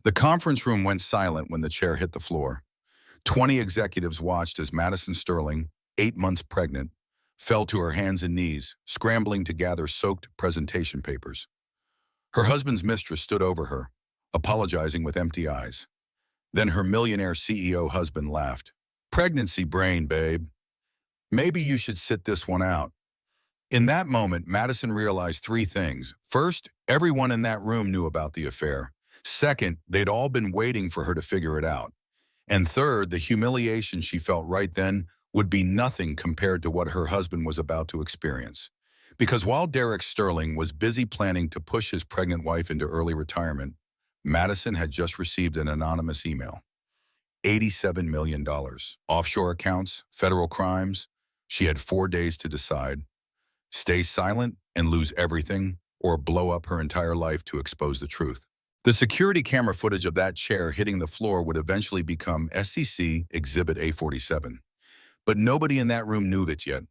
The conference room went silent when the chair hit the floor. 20 executives watched as Madison Sterling, 8 months pregnant, fell to her hands and knees, scrambling to gather soaked presentation papers. Her husband's mistress stood over her, apologizing with empty eyes. Then her millionaire CEO husband laughed. "Pregnancy brain, babe. Maybe you should sit this one out." In that moment, Madison realized three things. First, everyone in that room knew about the affair. Second, they'd all been waiting for her to figure it out. And third, the humiliation she felt right then would be nothing compared to what her husband was about to experience. Because while Derek Sterling was busy planning to push his pregnant wife into early retirement, Madison had just received an anonymous email. $87 million. Offshore accounts, federal crimes. She had 4 days to decide. Stay silent and lose everything, or blow up her entire life to expose the truth. The security camera footage of that chair hitting the floor would eventually become SEC Exhibit A47. But nobody in that room knew it yet.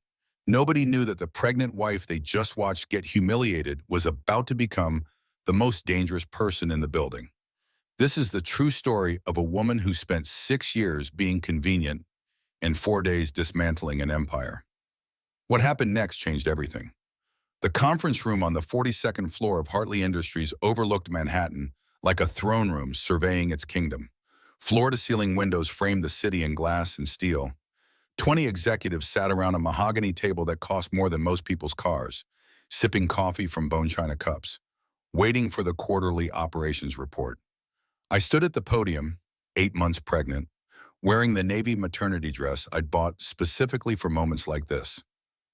Nobody knew that the pregnant wife they just watched get humiliated was about to become the most dangerous person in the building. This is the true story of a woman who spent 6 years being convenient and 4 days dismantling an empire. What happened next changed everything. The conference room on the 42nd floor of Hartley Industries overlooked Manhattan like a throne room surveying its kingdom. Floor-to-ceiling windows framed the city in glass and steel. 20 executives sat around a mahogany table that cost more than most people's cars, sipping coffee from bone china cups, waiting for the quarterly operations report. I stood at the podium, 8 months pregnant, wearing the navy maternity dress I'd bought specifically for moments like this.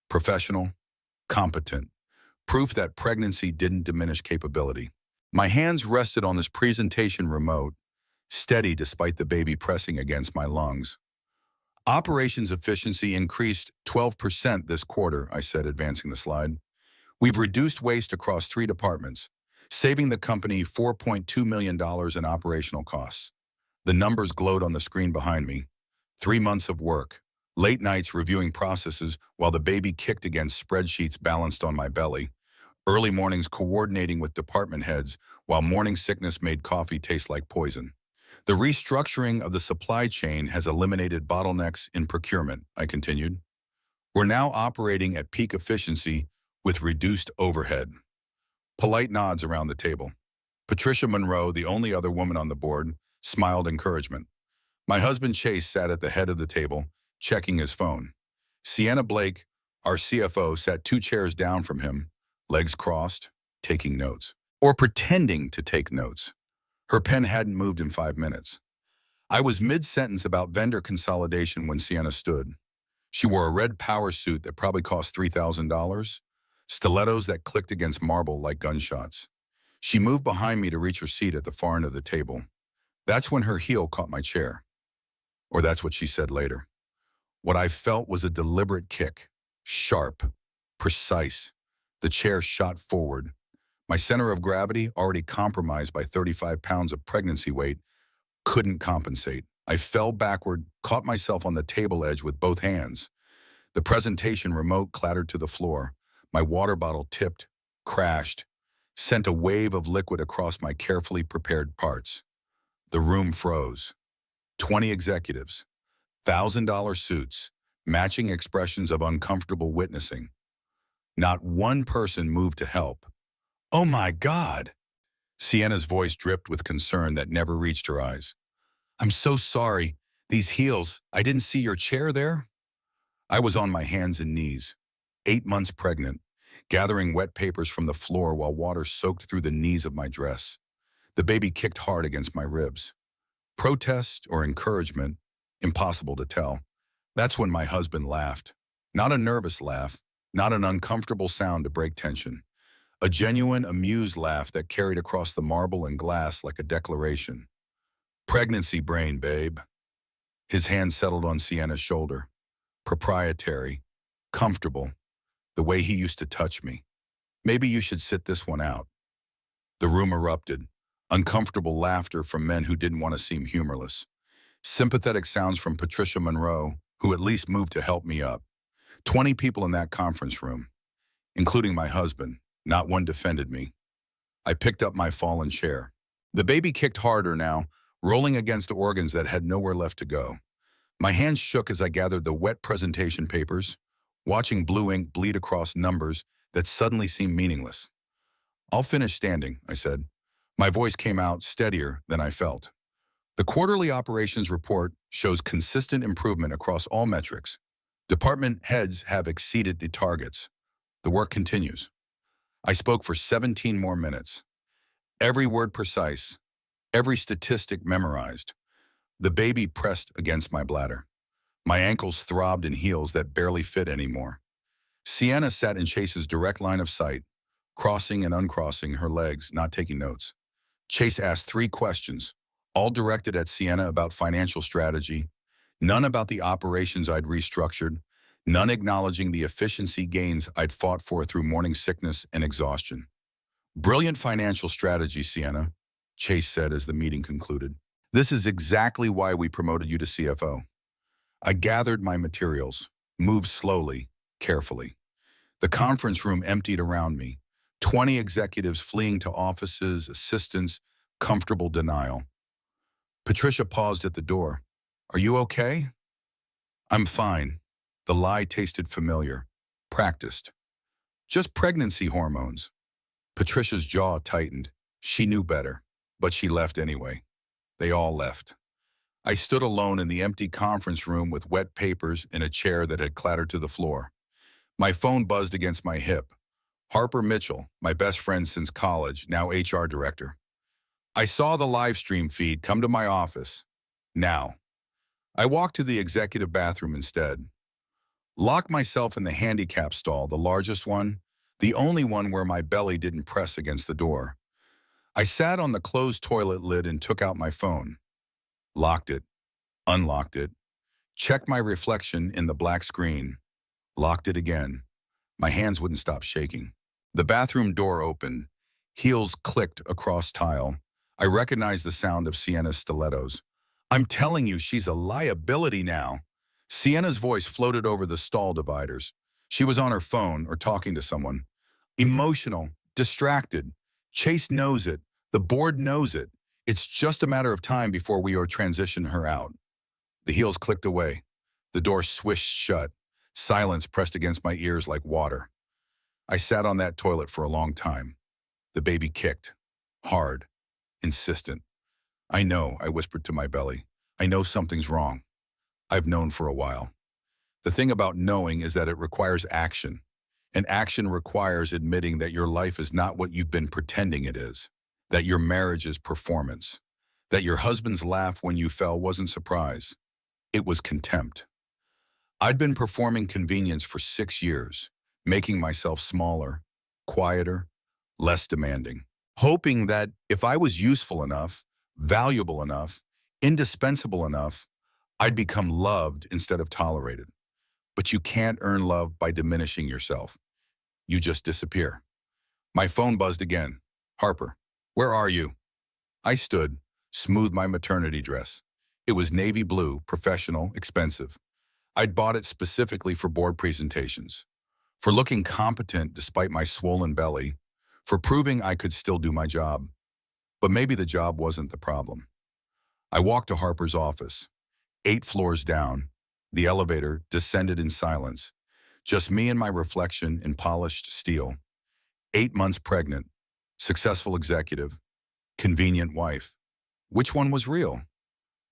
Professional, competent, proof that pregnancy didn't diminish capability. My hands rested on this presentation remote, steady despite the baby pressing against my lungs. Operations efficiency increased 12% this quarter, I said, advancing the slide. We've reduced waste across 3 departments, saving the company $4.2 million in operational costs. The numbers glowed on the screen behind me. 3 months of work, late nights reviewing processes while the baby kicked against spreadsheets balanced on my belly, early mornings coordinating with department heads while morning sickness made coffee taste like poison. The restructuring of the supply chain has eliminated bottlenecks in procurement, I continued. We're now operating at peak efficiency with reduced overhead. Polite nods around the table. Patricia Monroe, the only other woman on the board, smiled encouragement. My husband Chase sat at the head of the table, checking his phone. Sienna Blake, our CFO, sat 2 chairs down from him, legs crossed, taking notes. Or pretending to take notes. Her pen hadn't moved in 5 minutes. I was mid-sentence about vendor consolidation when Sienna stood. She wore a red power suit that probably cost $3,000, stilettos that clicked against marble like gunshots. She moved behind me to reach her seat at the far end of the table. That's when her heel caught my chair. Or that's what she said later. What I felt was a deliberate kick. Sharp. Precise. The chair shot forward. My center of gravity, already compromised by 35 pounds of pregnancy weight, couldn't compensate. I fell backward, caught myself on the table edge with both hands. The presentation remote clattered to the floor. My water bottle tipped, crashed, sent a wave of liquid across my carefully prepared parts. The room froze. 20 executives, $1,000 suits, matching expressions of uncomfortable witnessing. Not one person moved to help. "Oh my God!" Sienna's voice dripped with concern that never reached her eyes. "I'm so sorry. These heels, I didn't see your chair there." I was on my hands and knees, 8 months pregnant, gathering wet papers from the floor while water soaked through the knees of my dress. The baby kicked hard against my ribs. Protest or encouragement, impossible to tell. That's when my husband laughed. Not a nervous laugh, not an uncomfortable sound to break tension. A genuine, amused laugh that carried across the marble and glass like a declaration. "Pregnancy brain, babe." His hand settled on Sienna's shoulder. Proprietary, comfortable, the way he used to touch me. "Maybe you should sit this one out." The room erupted. Uncomfortable laughter from men who didn't want to seem humorless. Sympathetic sounds from Patricia Monroe, who at least moved to help me up. 20 people in that conference room, including my husband. Not one defended me. I picked up my fallen chair. The baby kicked harder now, rolling against organs that had nowhere left to go. My hands shook as I gathered the wet presentation papers, watching blue ink bleed across numbers that suddenly seemed meaningless. "I'll finish standing," I said. My voice came out steadier than I felt. "The quarterly operations report shows consistent improvement across all metrics. Department heads have exceeded the targets. The work continues." I spoke for 17 more minutes. Every word precise, every statistic memorized. The baby pressed against my bladder. My ankles throbbed in heels that barely fit anymore. Sienna sat in Chase's direct line of sight, crossing and uncrossing her legs, not taking notes. Chase asked 3 questions, all directed at Sienna about financial strategy, none about the operations I'd restructured, none acknowledging the efficiency gains I'd fought for through morning sickness and exhaustion. "Brilliant financial strategy, Sienna," Chase said as the meeting concluded. "This is exactly why we promoted you to CFO. I gathered my materials, moved slowly, carefully. The conference room emptied around me, 20 executives fleeing to offices, assistants, comfortable denial. Patricia paused at the door. "Are you okay?" "I'm fine." The lie tasted familiar, practiced. "Just pregnancy hormones." Patricia's jaw tightened. She knew better, but she left anyway. They all left. I stood alone in the empty conference room with wet papers in a chair that had clattered to the floor. My phone buzzed against my hip. Harper Mitchell, my best friend since college, now HR director. I saw the live stream feed come to my office. Now. I walked to the executive bathroom instead. Locked myself in the handicap stall, the largest one, the only one where my belly didn't press against the door. I sat on the closed toilet lid and took out my phone. Locked it, unlocked it, checked my reflection in the black screen, locked it again. My hands wouldn't stop shaking. The bathroom door opened. Heels clicked across tile. I recognized the sound of Sienna's stilettos. "I'm telling you, she's a liability now." Sienna's voice floated over the stall dividers. She was on her phone or talking to someone. "Emotional, distracted. Chase knows it. The board knows it. It's just a matter of time before we transition her out." The heels clicked away. The door swished shut. Silence pressed against my ears like water. I sat on that toilet for a long time. The baby kicked. Hard. Insistent. "I know," I whispered to my belly. "I know something's wrong. I've known for a while." The thing about knowing is that it requires action. And action requires admitting that your life is not what you've been pretending it is. That your marriage is performance. That your husband's laugh when you fell wasn't surprise. It was contempt. I'd been performing convenience for 6 years, making myself smaller, quieter, less demanding. Hoping that if I was useful enough, valuable enough, indispensable enough, I'd become loved instead of tolerated. But you can't earn love by diminishing yourself. You just disappear. My phone buzzed again. "Harper, where are you?" I stood, smoothed my maternity dress. It was navy blue, professional, expensive. I'd bought it specifically for board presentations, for looking competent despite my swollen belly, for proving I could still do my job. But maybe the job wasn't the problem. I walked to Harper's office. 8 floors down, the elevator descended in silence. Just me and my reflection in polished steel. 8 months pregnant, successful executive, convenient wife. Which one was real?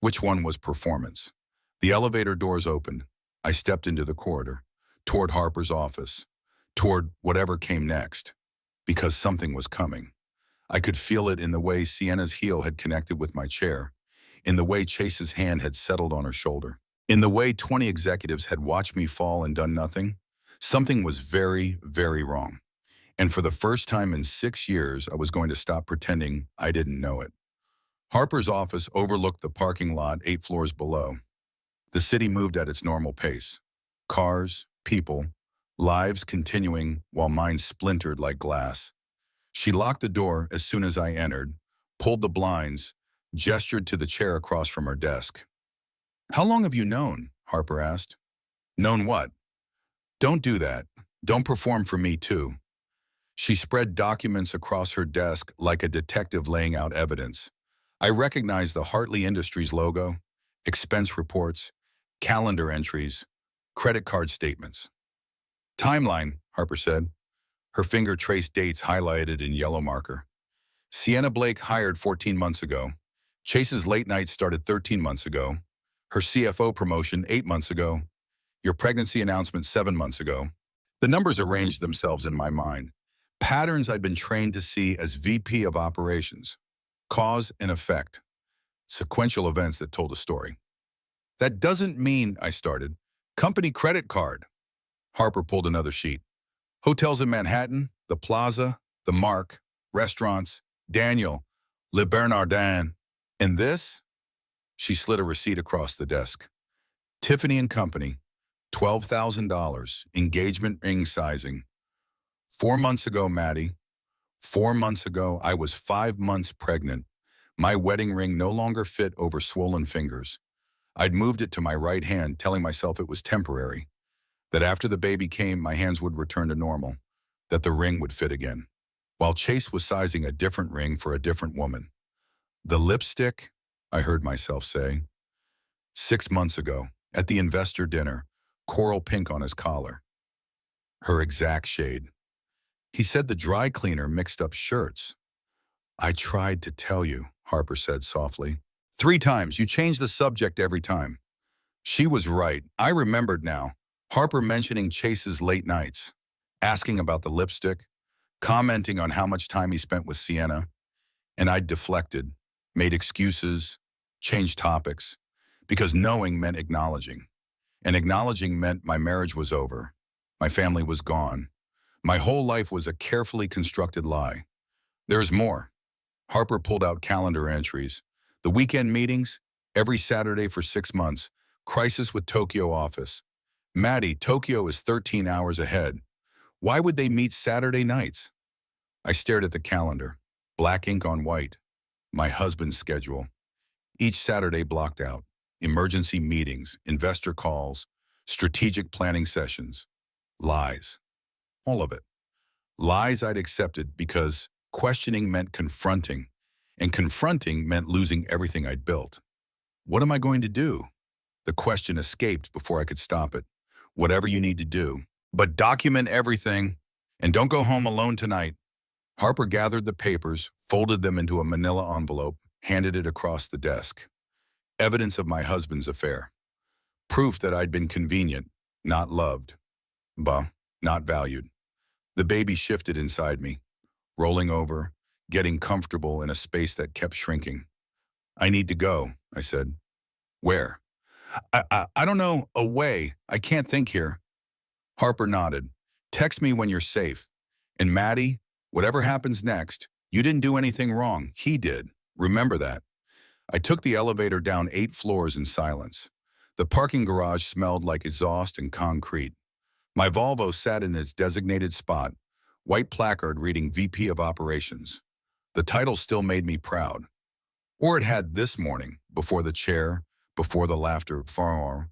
Which one was performance? The elevator doors opened. I stepped into the corridor, toward Harper's office, toward whatever came next, because something was coming. I could feel it in the way Sienna's heel had connected with my chair, in the way Chase's hand had settled on her shoulder, in the way 20 executives had watched me fall and done nothing. Something was very, very wrong. And for the first time in 6 years, I was going to stop pretending I didn't know it. Harper's office overlooked the parking lot 8 floors below. The city moved at its normal pace. Cars, people, lives continuing while mine splintered like glass. She locked the door as soon as I entered, pulled the blinds, gestured to the chair across from her desk. "How long have you known?" Harper asked. "Known what?" "Don't do that. Don't perform for me too." She spread documents across her desk like a detective laying out evidence. I recognized the Hartley Industries logo, expense reports, calendar entries, credit card statements. Timeline, Harper said. Her finger traced dates highlighted in yellow marker. Sienna Blake hired 14 months ago. Chase's late night started 13 months ago. Her CFO promotion 8 months ago. Your pregnancy announcement 7 months ago. The numbers arranged themselves in my mind. Patterns I'd been trained to see as VP of operations. Cause and effect. Sequential events that told a story. That doesn't mean, I started. Company credit card. Harper pulled another sheet. Hotels in Manhattan, the Plaza, the Mark, restaurants, Daniel, Le Bernardin. And this? She slid a receipt across the desk. Tiffany and Company, $12,000, engagement ring sizing. 4 months ago, Maddie. 4 months ago, I was 5 months pregnant. My wedding ring no longer fit over swollen fingers. I'd moved it to my right hand, telling myself it was temporary, that after the baby came, my hands would return to normal, that the ring would fit again. While Chase was sizing a different ring for a different woman. The lipstick, I heard myself say. 6 months ago, at the investor dinner, coral pink on his collar. Her exact shade. He said the dry cleaner mixed up shirts. I tried to tell you, Harper said softly. 3 times, you changed the subject every time. She was right. I remembered now. Harper mentioning Chase's late nights, asking about the lipstick, commenting on how much time he spent with Sienna, and I'd deflected, made excuses, changed topics, because knowing meant acknowledging. And acknowledging meant my marriage was over. My family was gone. My whole life was a carefully constructed lie. There's more. Harper pulled out calendar entries. The weekend meetings, every Saturday for 6 months. Crisis with Tokyo office. Maddie, Tokyo is 13 hours ahead. Why would they meet Saturday nights? I stared at the calendar, black ink on white. My husband's schedule. Each Saturday blocked out. Emergency meetings, investor calls, strategic planning sessions. Lies. All of it. Lies I'd accepted because questioning meant confronting, and confronting meant losing everything I'd built. What am I going to do? The question escaped before I could stop it. Whatever you need to do. But document everything, and don't go home alone tonight. Harper gathered the papers, folded them into a manila envelope, handed it across the desk. Evidence of my husband's affair. Proof that I'd been convenient, not loved. Not valued. The baby shifted inside me, rolling over, getting comfortable in a space that kept shrinking. I need to go, I said. Where? I don't know, away. I can't think here. Harper nodded. Text me when you're safe. And Maddie, whatever happens next, you didn't do anything wrong. He did. Remember that. I took the elevator down 8 floors in silence. The parking garage smelled like exhaust and concrete. My Volvo sat in its designated spot, white placard reading VP of Operations. The title still made me proud. Or it had this morning, before the chair, before the laughter, before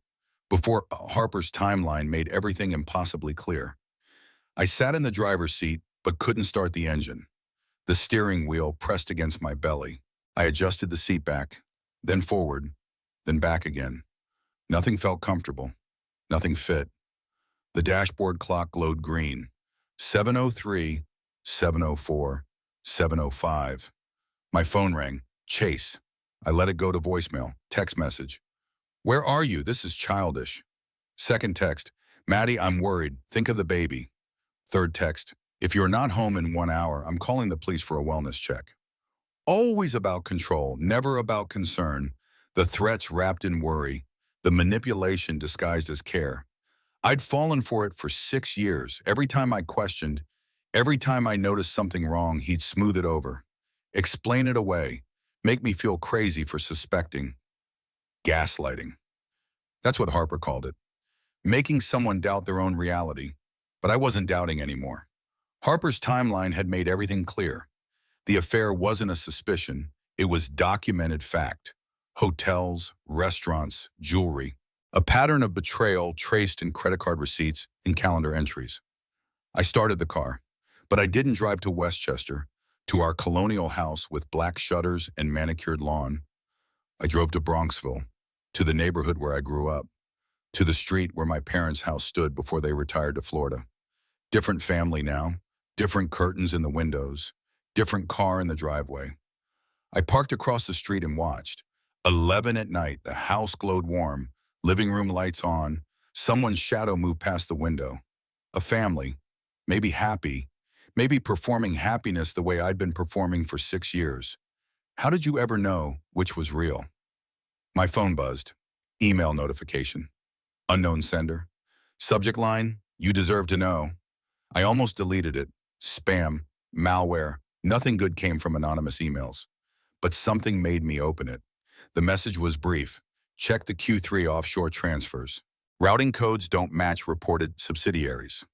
Harper's timeline made everything impossibly clear. I sat in the driver's seat, but couldn't start the engine. The steering wheel pressed against my belly. I adjusted the seat back, then forward, then back again. Nothing felt comfortable. Nothing fit. The dashboard clock glowed green. 7:03, 7:04, 7:05. My phone rang. Chase. I let it go to voicemail. Text message. Where are you? This is childish. Second text. Maddie, I'm worried. Think of the baby. Third text. If you're not home in 1 hour, I'm calling the police for a wellness check. Always about control, never about concern. The threats wrapped in worry. The manipulation disguised as care. I'd fallen for it for 6 years. Every time I questioned, every time I noticed something wrong, he'd smooth it over. Explain it away. Make me feel crazy for suspecting. Gaslighting. That's what Harper called it. Making someone doubt their own reality. But I wasn't doubting anymore. Harper's timeline had made everything clear. The affair wasn't a suspicion. It was documented fact. Hotels, restaurants, jewelry. A pattern of betrayal traced in credit card receipts and calendar entries. I started the car, but I didn't drive to Westchester. to our colonial house with black shutters and manicured lawn. I drove to Bronxville, to the neighborhood where I grew up, to the street where my parents' house stood before they retired to Florida. Different family now, different curtains in the windows, different car in the driveway. I parked across the street and watched. 11 at night, the house glowed warm, living room lights on, someone's shadow moved past the window. A family, maybe happy, maybe performing happiness the way I'd been performing for 6 years. How did you ever know which was real? My phone buzzed. Email notification. Unknown sender. Subject line, you deserve to know. I almost deleted it. Spam, malware, nothing good came from anonymous emails. But something made me open it. The message was brief. Check the Q3 offshore transfers. Routing codes don't match reported subsidiaries.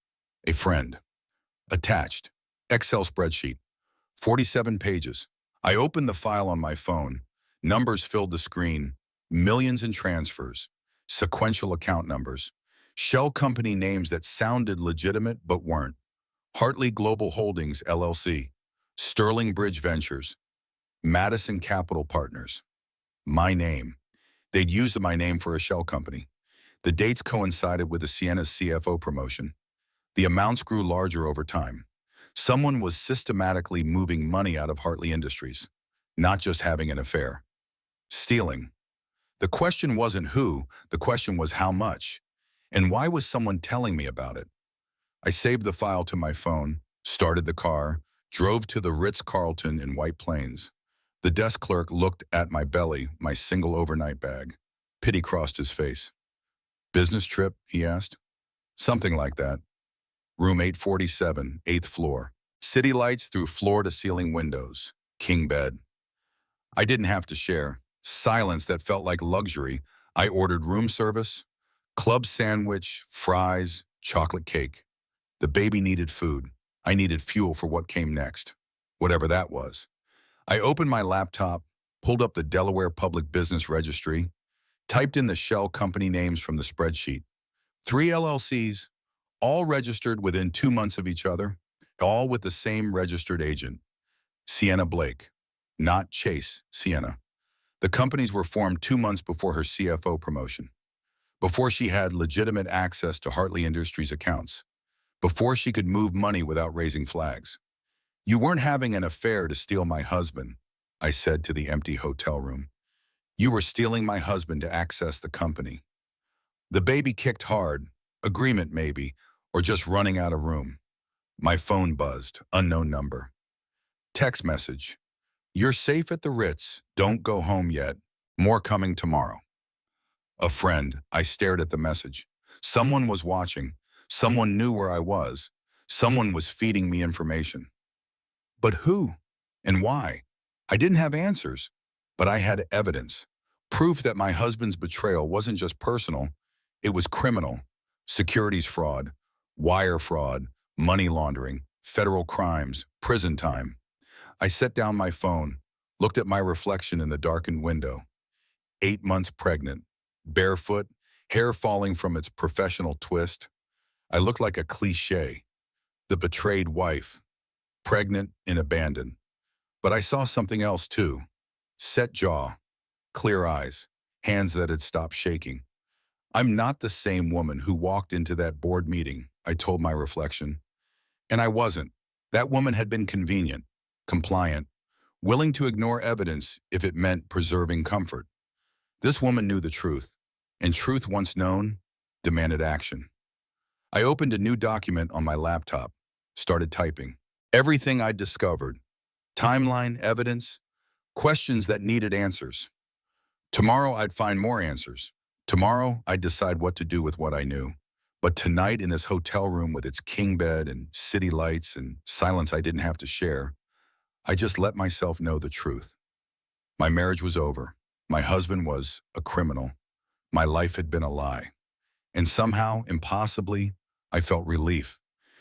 A friend. Attached. Excel spreadsheet. 47 pages. I opened the file on my phone. Numbers filled the screen. Millions in transfers. Sequential account numbers. Shell company names that sounded legitimate but weren't. Hartley Global Holdings, LLC. Sterling Bridge Ventures. Madison Capital Partners. My name. They'd used my name for a shell company. The dates coincided with the Siena's CFO promotion. The amounts grew larger over time. Someone was systematically moving money out of Hartley Industries, not just having an affair. Stealing. The question wasn't who, the question was how much. And why was someone telling me about it? I saved the file to my phone, started the car, drove to the Ritz-Carlton in White Plains. The desk clerk looked at my belly, my single overnight bag. Pity crossed his face. Business trip, he asked. Something like that. Room 847, 8th floor. City lights through floor-to-ceiling windows. King bed. I didn't have to share. Silence that felt like luxury. I ordered room service, club sandwich, fries, chocolate cake. The baby needed food. I needed fuel for what came next, whatever that was. I opened my laptop, pulled up the Delaware Public Business Registry, typed in the shell company names from the spreadsheet. 3 LLCs, all registered within 2 months of each other, all with the same registered agent. Sienna Blake, not Chase Sienna. The companies were formed 2 months before her CFO promotion, before she had legitimate access to Hartley Industries accounts, before she could move money without raising flags. You weren't having an affair to steal my husband, I said to the empty hotel room. You were stealing my husband to access the company. The baby kicked hard, agreement maybe, or just running out of room. My phone buzzed, unknown number. Text message. You're safe at the Ritz, don't go home yet. More coming tomorrow. A friend, I stared at the message. Someone was watching. Someone knew where I was. Someone was feeding me information. But who? And why? I didn't have answers, but I had evidence. Proof that my husband's betrayal wasn't just personal, it was criminal. Securities fraud, wire fraud, money laundering, federal crimes, prison time. I set down my phone, looked at my reflection in the darkened window. 8 months pregnant, barefoot, hair falling from its professional twist. I looked like a cliché, the betrayed wife, pregnant and abandoned. But I saw something else too. Set jaw, clear eyes, hands that had stopped shaking. I'm not the same woman who walked into that board meeting, I told my reflection. And I wasn't. That woman had been convenient, compliant, willing to ignore evidence if it meant preserving comfort. This woman knew the truth, and truth once known demanded action. I opened a new document on my laptop, started typing. Everything I'd discovered, timeline, evidence, questions that needed answers. Tomorrow I'd find more answers. Tomorrow I'd decide what to do with what I knew. But tonight in this hotel room with its king bed and city lights and silence I didn't have to share, I just let myself know the truth. My marriage was over. My husband was a criminal. My life had been a lie. And somehow, impossibly, I felt relief,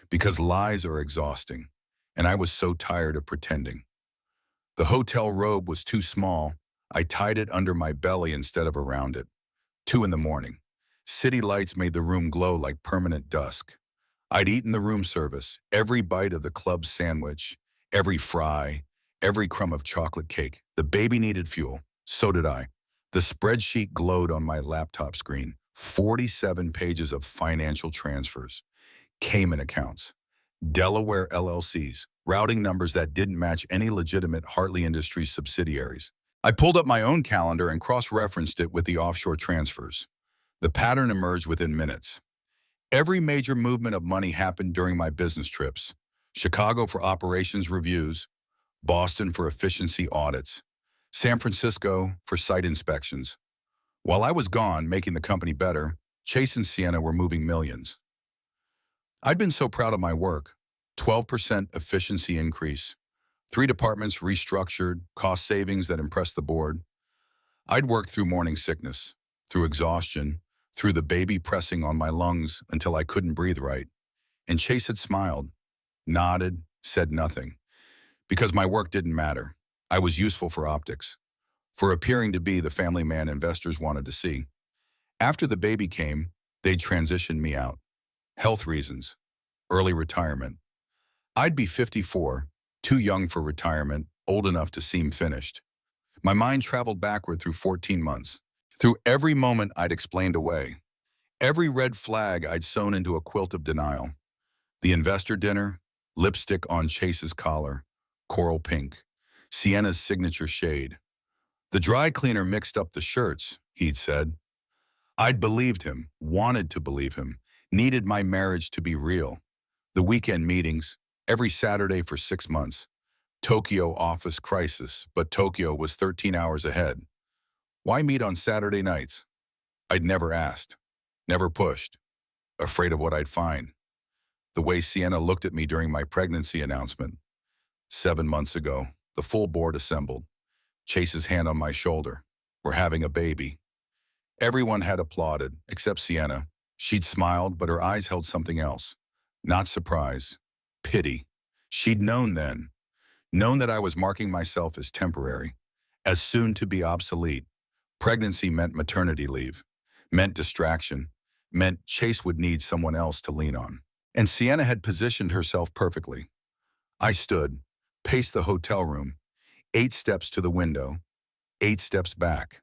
because lies are exhausting, and I was so tired of pretending. The hotel robe was too small. I tied it under my belly instead of around it. 2 in the morning. City lights made the room glow like permanent dusk. I'd eaten the room service, every bite of the club sandwich, Every fry, every crumb of chocolate cake. The baby needed fuel. So did I. The spreadsheet glowed on my laptop screen. 47 pages of financial transfers, Cayman accounts, Delaware LLCs, routing numbers that didn't match any legitimate Hartley Industries subsidiaries. I pulled up my own calendar and cross-referenced it with the offshore transfers. The pattern emerged within minutes. Every major movement of money happened during my business trips. Chicago for operations reviews, Boston for efficiency audits, San Francisco for site inspections. While I was gone, making the company better, Chase and Sienna were moving millions. I'd been so proud of my work. 12% efficiency increase, 3 departments restructured, cost savings that impressed the board. I'd worked through morning sickness, through exhaustion, through the baby pressing on my lungs until I couldn't breathe right. And Chase had smiled, nodded, said nothing. Because my work didn't matter. I was useful for optics, for appearing to be the family man investors wanted to see. After the baby came, they'd transitioned me out. Health reasons, early retirement. I'd be 54, too young for retirement, old enough to seem finished. My mind traveled backward through 14 months, through every moment I'd explained away, every red flag I'd sewn into a quilt of denial. The investor dinner, lipstick on Chase's collar, coral pink, Sienna's signature shade. The dry cleaner mixed up the shirts, he'd said. I'd believed him, wanted to believe him, needed my marriage to be real. The weekend meetings, every Saturday for 6 months. Tokyo office crisis, but Tokyo was 13 hours ahead. Why meet on Saturday nights? I'd never asked, never pushed, afraid of what I'd find. The way Sienna looked at me during my pregnancy announcement. 7 months ago, the full board assembled. Chase's hand on my shoulder. We're having a baby. Everyone had applauded, except Sienna. She'd smiled, but her eyes held something else. Not surprise, pity. She'd known then, known that I was marking myself as temporary, as soon to be obsolete. Pregnancy meant maternity leave, meant distraction, meant Chase would need someone else to lean on. And Sienna had positioned herself perfectly. I stood, paced the hotel room, 8 steps to the window, 8 steps back.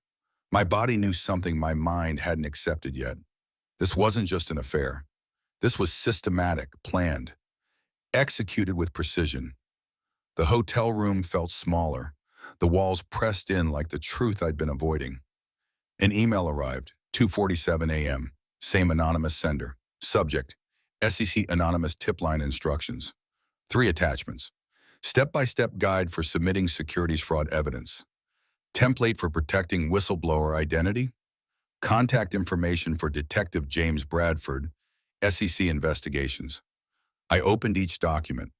My body knew something my mind hadn't accepted yet. This wasn't just an affair. This was systematic, planned, executed with precision. The hotel room felt smaller, the walls pressed in like the truth I'd been avoiding. An email arrived, 2:47 a.m., same anonymous sender. Subject, SEC anonymous tip line instructions. 3 attachments. Step-by-step guide for submitting securities fraud evidence. Template for protecting whistleblower identity. Contact information for Detective James Bradford, SEC investigations. I opened each document,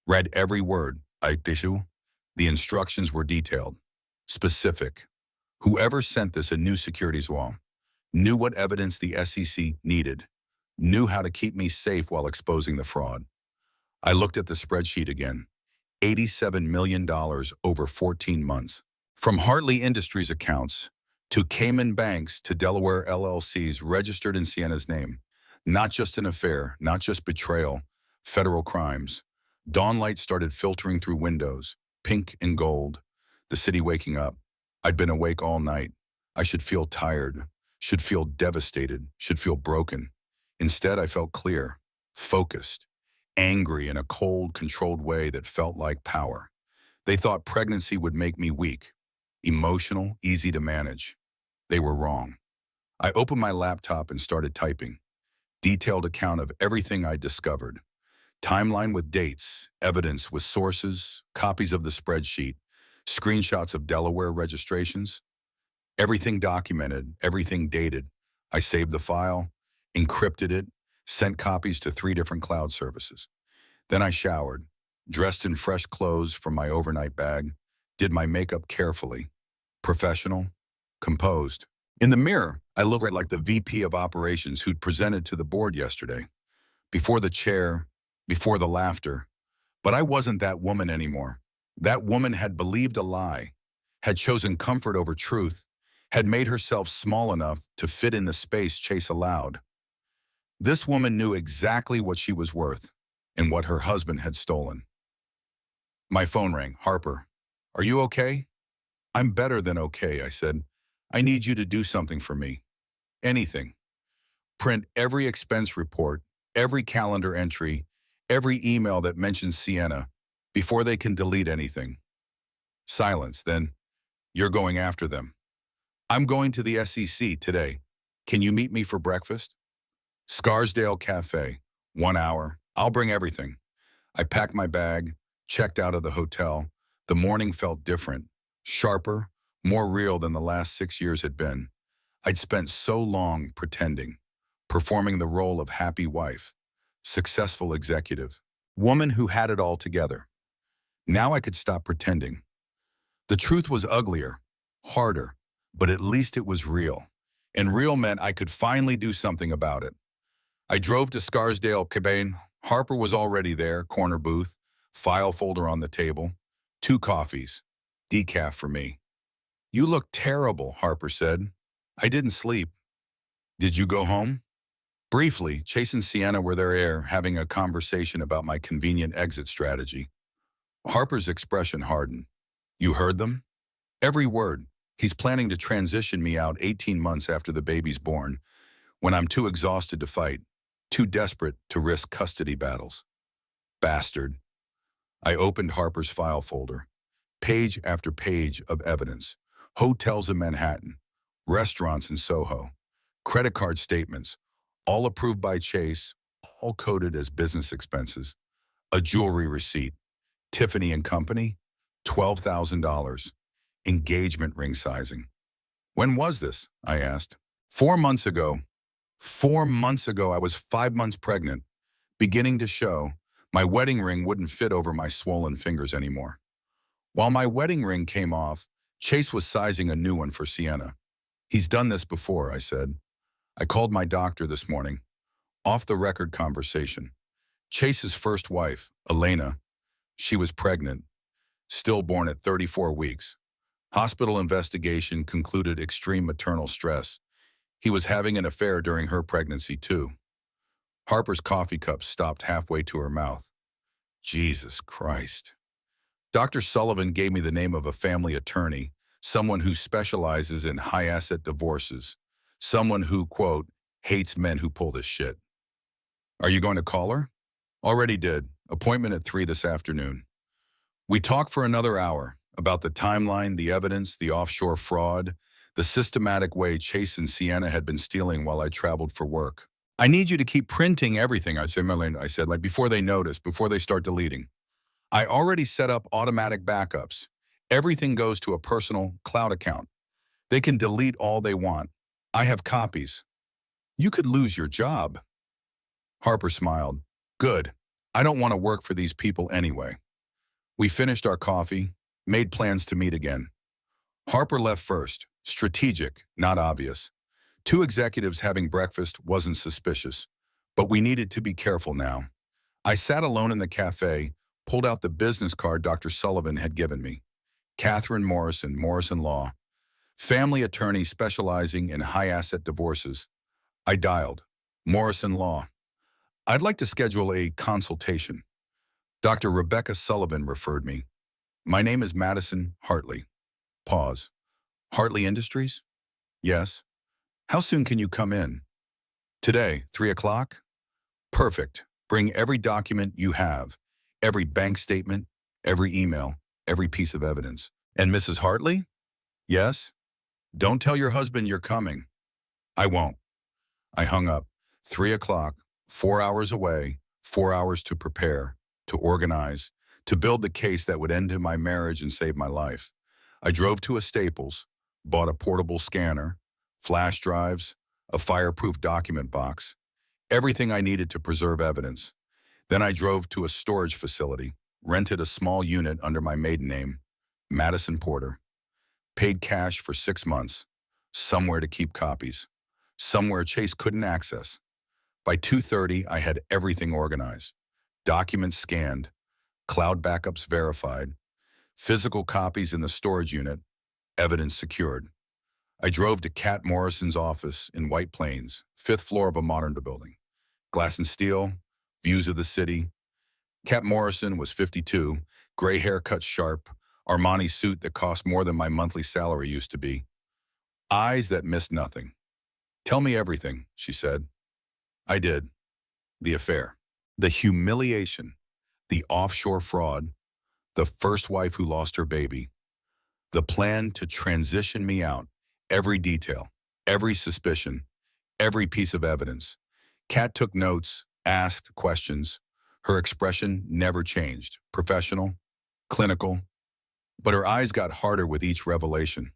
read every word. The instructions were detailed, specific. Whoever sent this a new securities wall knew what evidence the SEC needed, knew how to keep me safe while exposing the fraud. I looked at the spreadsheet again. $87 million over 14 months. From Hartley Industries accounts to Cayman banks to Delaware LLCs registered in Sienna's name. Not just an affair, not just betrayal, federal crimes. Dawnlight started filtering through windows, pink and gold. The city waking up. I'd been awake all night. I should feel tired, should feel devastated, should feel broken. Instead, I felt clear, focused, angry in a cold, controlled way that felt like power. They thought pregnancy would make me weak, emotional, easy to manage. They were wrong. I opened my laptop and started typing. Detailed account of everything I discovered. Timeline with dates, evidence with sources, copies of the spreadsheet, screenshots of Delaware registrations. Everything documented, everything dated. I saved the file, encrypted it, sent copies to 3 different cloud services. Then I showered, dressed in fresh clothes from my overnight bag, did my makeup carefully, professional, composed. In the mirror, I looked like the VP of operations who'd presented to the board yesterday. Before the chair, before the laughter. But I wasn't that woman anymore. That woman had believed a lie, had chosen comfort over truth, had made herself small enough to fit in the space Chase allowed. This woman knew exactly what she was worth and what her husband had stolen. My phone rang. Harper, are you okay? I'm better than okay, I said. I need you to do something for me. Anything. Print every expense report, every calendar entry, every email that mentions Sienna, before they can delete anything. Silence. Then, you're going after them. I'm going to the SEC today. Can you meet me for breakfast? Scarsdale Cafe. 1 hour. I'll bring everything. I packed my bag, checked out of the hotel. The morning felt different, sharper, more real than the last 6 years had been. I'd spent so long pretending, performing the role of happy wife, successful executive, woman who had it all together. Now I could stop pretending. The truth was uglier, harder, but at least it was real. And real meant I could finally do something about it. I drove to Scarsdale Cabane. Harper was already there, corner booth, file folder on the table, 2 coffees, decaf for me. You look terrible, Harper said. I didn't sleep. Did you go home? Briefly, Chase and Sienna were there having a conversation about my convenient exit strategy. Harper's expression hardened. You heard them? Every word. He's planning to transition me out 18 months after the baby's born, when I'm too exhausted to fight, too desperate to risk custody battles. Bastard. I opened Harper's file folder. Page after page of evidence. Hotels in Manhattan, restaurants in Soho, credit card statements, all approved by Chase, all coded as business expenses. A jewelry receipt. Tiffany and Company, $12,000. Engagement ring sizing. When was this? I asked. 4 months ago. 4 months ago, I was 5 months pregnant, beginning to show. My wedding ring wouldn't fit over my swollen fingers anymore. While my wedding ring came off, Chase was sizing a new one for Sienna. He's done this before, I said. I called my doctor this morning. Off-the-record conversation. Chase's first wife, Elena, she was pregnant, stillborn at 34 weeks. Hospital investigation concluded extreme maternal stress. He was having an affair during her pregnancy, too. Harper's coffee cup stopped halfway to her mouth. Jesus Christ. Dr. Sullivan gave me the name of a family attorney, someone who specializes in high-asset divorces, someone who, quote, hates men who pull this shit. Are you going to call her? Already did. Appointment at 3 this afternoon. We talked for another hour about the timeline, the evidence, the offshore fraud, the systematic way Chase and Sienna had been stealing while I traveled for work. I need you to keep printing everything, I said, like before they notice, before they start deleting. I already set up automatic backups. Everything goes to a personal cloud account. They can delete all they want. I have copies. You could lose your job. Harper smiled. Good. I don't want to work for these people anyway. We finished our coffee, made plans to meet again. Harper left first. Strategic, not obvious. 2 executives having breakfast wasn't suspicious, but we needed to be careful now. I sat alone in the cafe, pulled out the business card Dr. Sullivan had given me. Catherine Morrison, Morrison Law, family attorney specializing in high-asset divorces. I dialed. Morrison Law. I'd like to schedule a consultation. Dr. Rebecca Sullivan referred me. My name is Madison Hartley. Pause. Hartley Industries? Yes. How soon can you come in? Today, 3 o'clock? Perfect. Bring every document you have, every bank statement, every email, every piece of evidence. And Mrs. Hartley? Yes. Don't tell your husband you're coming. I won't. I hung up. 3 o'clock, 4 hours away, 4 hours to prepare, to organize, to build the case that would end my marriage and save my life. I drove to a Staples, bought a portable scanner, flash drives, a fireproof document box, everything I needed to preserve evidence. Then I drove to a storage facility, rented a small unit under my maiden name, Madison Porter, paid cash for 6 months, somewhere to keep copies, somewhere Chase couldn't access. By 2:30, I had everything organized, documents scanned, cloud backups verified, physical copies in the storage unit, evidence secured. I drove to Cat Morrison's office in White Plains, 5th floor of a modern building. Glass and steel, views of the city. Cat Morrison was 52, Gray hair cut sharp, Armani suit that cost more than my monthly salary used to be. Eyes that missed nothing. Tell me everything, she said. I did. The affair. The humiliation. The offshore fraud. The first wife who lost her baby. The plan to transition me out. Every detail. Every suspicion. Every piece of evidence. Kat took notes, asked questions. Her expression never changed. Professional, clinical, but her eyes got harder with each revelation.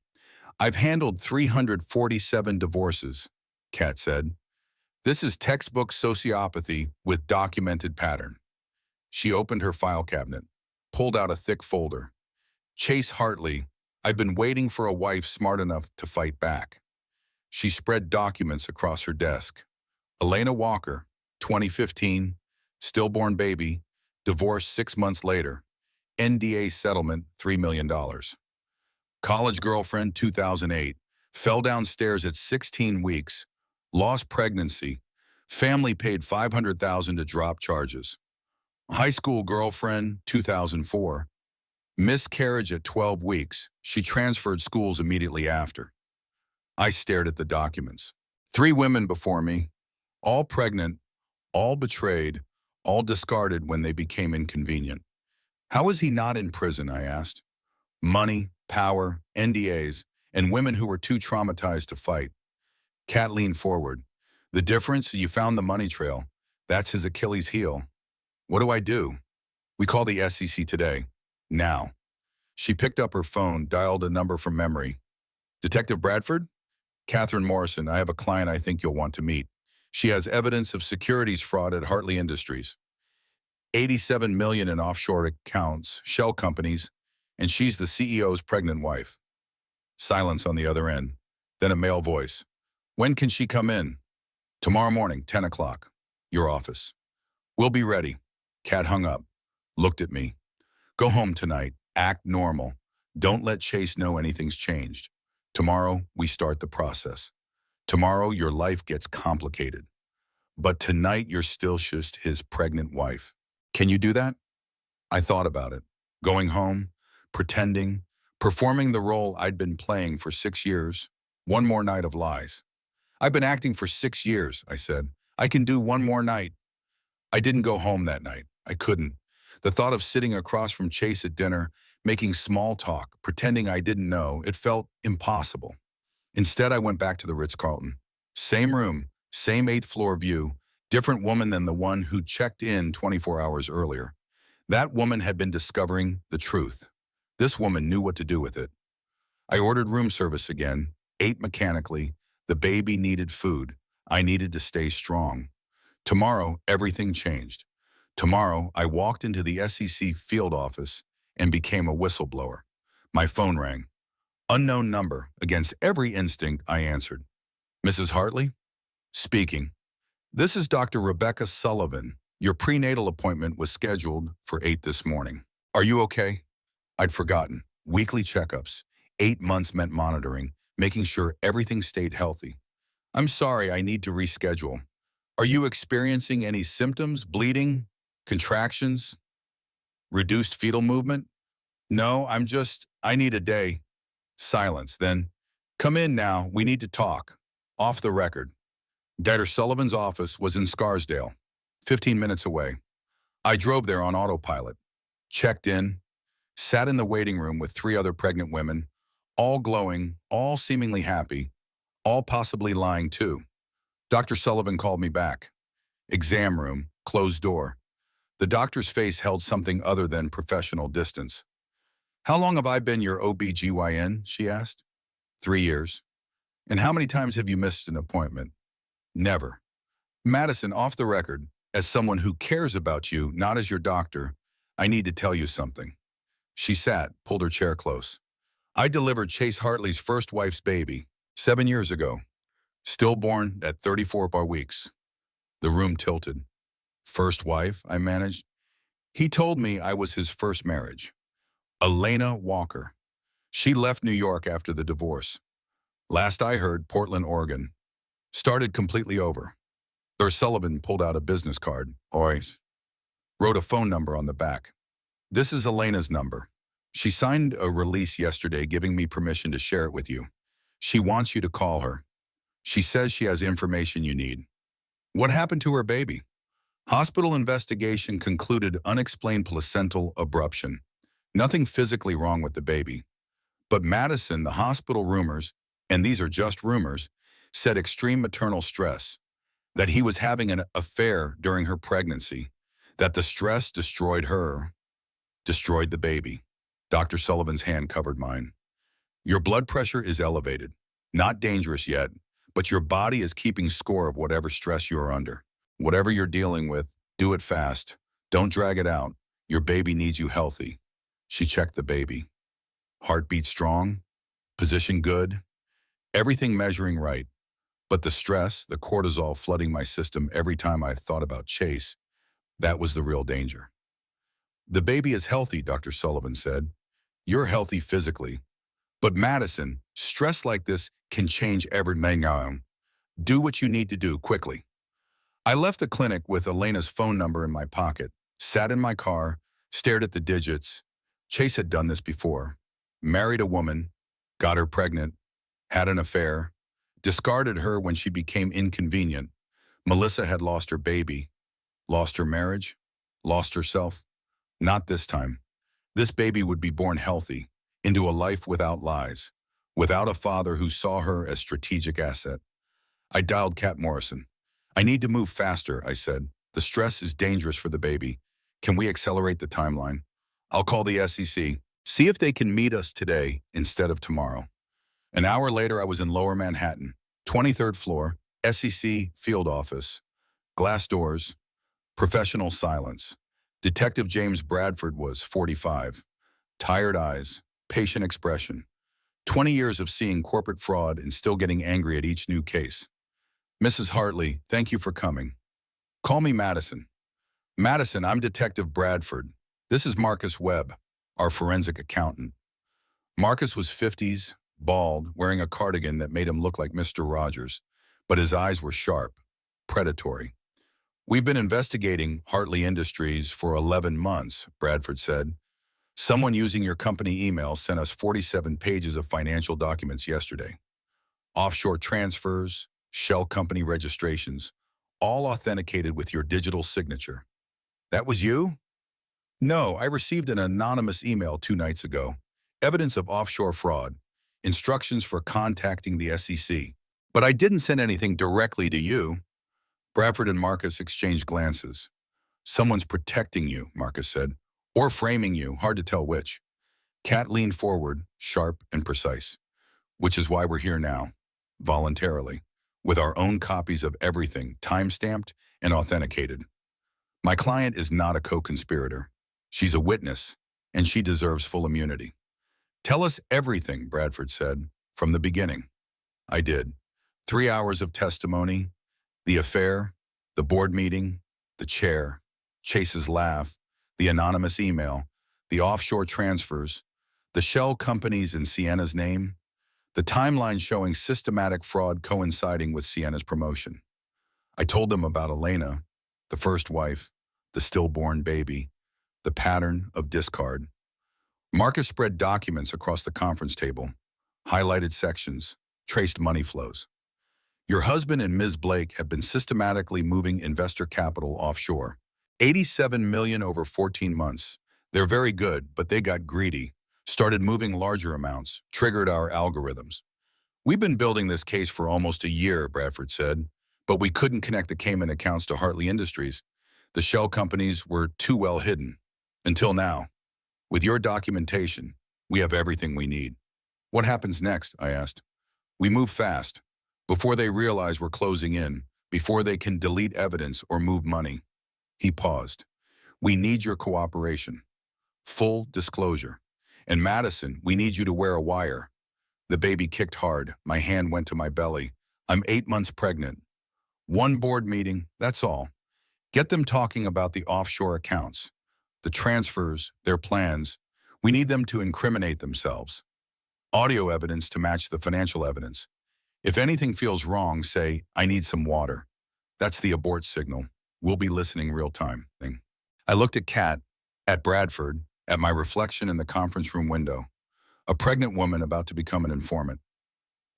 I've handled 347 divorces, Kat said. This is textbook sociopathy with documented pattern. She opened her file cabinet, pulled out a thick folder. Chase Hartley, I've been waiting for a wife smart enough to fight back. She spread documents across her desk. Elena Walker, 2015, stillborn baby, divorced 6 months later. NDA settlement, $3 million. College girlfriend, 2008, fell downstairs at 16 weeks, lost pregnancy, family paid $500,000 to drop charges. High school girlfriend, 2004, miscarriage at 12 weeks, she transferred schools immediately after. I stared at the documents. 3 women before me, all pregnant, all betrayed, all discarded when they became inconvenient. How is he not in prison, I asked. Money, power, NDAs, and women who were too traumatized to fight. Kat leaned forward. The difference, you found the money trail. That's his Achilles heel. What do I do? We call the SEC today. Now. She picked up her phone, dialed a number from memory. Detective Bradford? Catherine Morrison, I have a client I think you'll want to meet. She has evidence of securities fraud at Hartley Industries. 87 million in offshore accounts, shell companies, and she's the CEO's pregnant wife. Silence on the other end. Then a male voice. When can she come in? Tomorrow morning, 10 o'clock. Your office. We'll be ready. Kat hung up, looked at me. Go home tonight. Act normal. Don't let Chase know anything's changed. Tomorrow, we start the process. Tomorrow, your life gets complicated. But tonight, you're still just his pregnant wife. Can you do that? I thought about it. Going home, pretending, performing the role I'd been playing for 6 years. One more night of lies. I've been acting for 6 years, I said. I can do one more night. I didn't go home that night. I couldn't. The thought of sitting across from Chase at dinner, making small talk, pretending I didn't know, it felt impossible. Instead, I went back to the Ritz-Carlton. Same room, same 8th floor view, different woman than the one who checked in 24 hours earlier. That woman had been discovering the truth. This woman knew what to do with it. I ordered room service again, ate mechanically. The baby needed food. I needed to stay strong. Tomorrow, everything changed. Tomorrow, I walked into the SEC field office and became a whistleblower. My phone rang. Unknown number. Against every instinct, I answered. Mrs. Hartley? Speaking. This is Dr. Rebecca Sullivan. Your prenatal appointment was scheduled for 8 this morning. Are you okay? I'd forgotten. Weekly checkups. 8 months meant monitoring, making sure everything stayed healthy. I'm sorry, I need to reschedule. Are you experiencing any symptoms, bleeding, contractions, reduced fetal movement? No, I need a day. Silence, then. Come in now, we need to talk. Off the record. Dr. Sullivan's office was in Scarsdale, 15 minutes away. I drove there on autopilot, checked in, sat in the waiting room with 3 other pregnant women, all glowing, all seemingly happy, all possibly lying too. Dr. Sullivan called me back. Exam room, closed door. The doctor's face held something other than professional distance. How long have I been your OB-GYN, she asked. 3 years. And how many times have you missed an appointment? Never. Madison, off the record, as someone who cares about you, not as your doctor, I need to tell you something. She sat, pulled her chair close. I delivered Chase Hartley's first wife's baby 7 years ago, stillborn at 34 weeks. The room tilted. First wife, I managed. He told me I was his first marriage. Elena Walker. She left New York after the divorce. Last I heard, Portland, Oregon. Started completely over. Sir Sullivan pulled out a business card, wrote a phone number on the back. This is Elena's number. She signed a release yesterday giving me permission to share it with you. She wants you to call her. She says she has information you need. What happened to her baby? Hospital investigation concluded unexplained placental abruption. Nothing physically wrong with the baby. But Madison, the hospital rumors, and these are just rumors, said extreme maternal stress, that he was having an affair during her pregnancy, that the stress destroyed her, destroyed the baby. Dr. Sullivan's hand covered mine. Your blood pressure is elevated. Not dangerous yet, but your body is keeping score of whatever stress you are under. Whatever you're dealing with, do it fast. Don't drag it out. Your baby needs you healthy. She checked the baby. Heartbeat strong, position good, everything measuring right. But the stress, the cortisol flooding my system every time I thought about Chase, that was the real danger. The baby is healthy, Dr. Sullivan said. You're healthy physically. But Madison, stress like this can change everything. Do what you need to do quickly. I left the clinic with Elena's phone number in my pocket, sat in my car, stared at the digits. Chase had done this before. Married a woman, got her pregnant, had an affair, discarded her when she became inconvenient. Melissa had lost her baby, lost her marriage, lost herself. Not this time. This baby would be born healthy, into a life without lies, without a father who saw her as strategic asset. I dialed Kat Morrison. I need to move faster, I said. The stress is dangerous for the baby. Can we accelerate the timeline? I'll call the SEC. See if they can meet us today instead of tomorrow. An hour later, I was in Lower Manhattan, 23rd floor, SEC field office, glass doors, professional silence. Detective James Bradford was 45, tired eyes, patient expression. 20 years of seeing corporate fraud and still getting angry at each new case. Mrs. Hartley, thank you for coming. Call me Madison. Madison, I'm Detective Bradford. This is Marcus Webb, our forensic accountant. Marcus was 50s, bald, wearing a cardigan that made him look like Mr. Rogers, but his eyes were sharp, predatory. We've been investigating Hartley Industries for 11 months, Bradford said. Someone using your company email sent us 47 pages of financial documents yesterday. Offshore transfers, shell company registrations, all authenticated with your digital signature. That was you? No, I received an anonymous email 2 nights ago. Evidence of offshore fraud. Instructions for contacting the SEC. But I didn't send anything directly to you. Bradford and Marcus exchanged glances. Someone's protecting you, Marcus said. Or framing you, hard to tell which. Kat leaned forward, sharp and precise. Which is why we're here now, voluntarily, with our own copies of everything, time-stamped and authenticated. My client is not a co-conspirator. She's a witness, and she deserves full immunity. Tell us everything, Bradford said, from the beginning. I did. 3 hours of testimony, the affair, the board meeting, the chair, Chase's laugh, the anonymous email, the offshore transfers, the shell companies in Sienna's name, the timeline showing systematic fraud coinciding with Sienna's promotion. I told them about Elena, the first wife, the stillborn baby, the pattern of discard. Marcus spread documents across the conference table, highlighted sections, traced money flows. Your husband and Ms. Blake have been systematically moving investor capital offshore. 87 million over 14 months. They're very good, but they got greedy, started moving larger amounts, triggered our algorithms. We've been building this case for almost a year, Bradford said, but we couldn't connect the Cayman accounts to Hartley Industries. The shell companies were too well hidden. Until now. With your documentation, we have everything we need. What happens next? I asked. We move fast. Before they realize we're closing in, before they can delete evidence or move money. He paused. We need your cooperation. Full disclosure. And Madison, we need you to wear a wire. The baby kicked hard. My hand went to my belly. I'm 8 months pregnant. One board meeting, that's all. Get them talking about the offshore accounts, the transfers, their plans. We need them to incriminate themselves. Audio evidence to match the financial evidence. If anything feels wrong, say, I need some water. That's the abort signal. We'll be listening real time. I looked at Kat, at Bradford, At my reflection in the conference room window, a pregnant woman about to become an informant.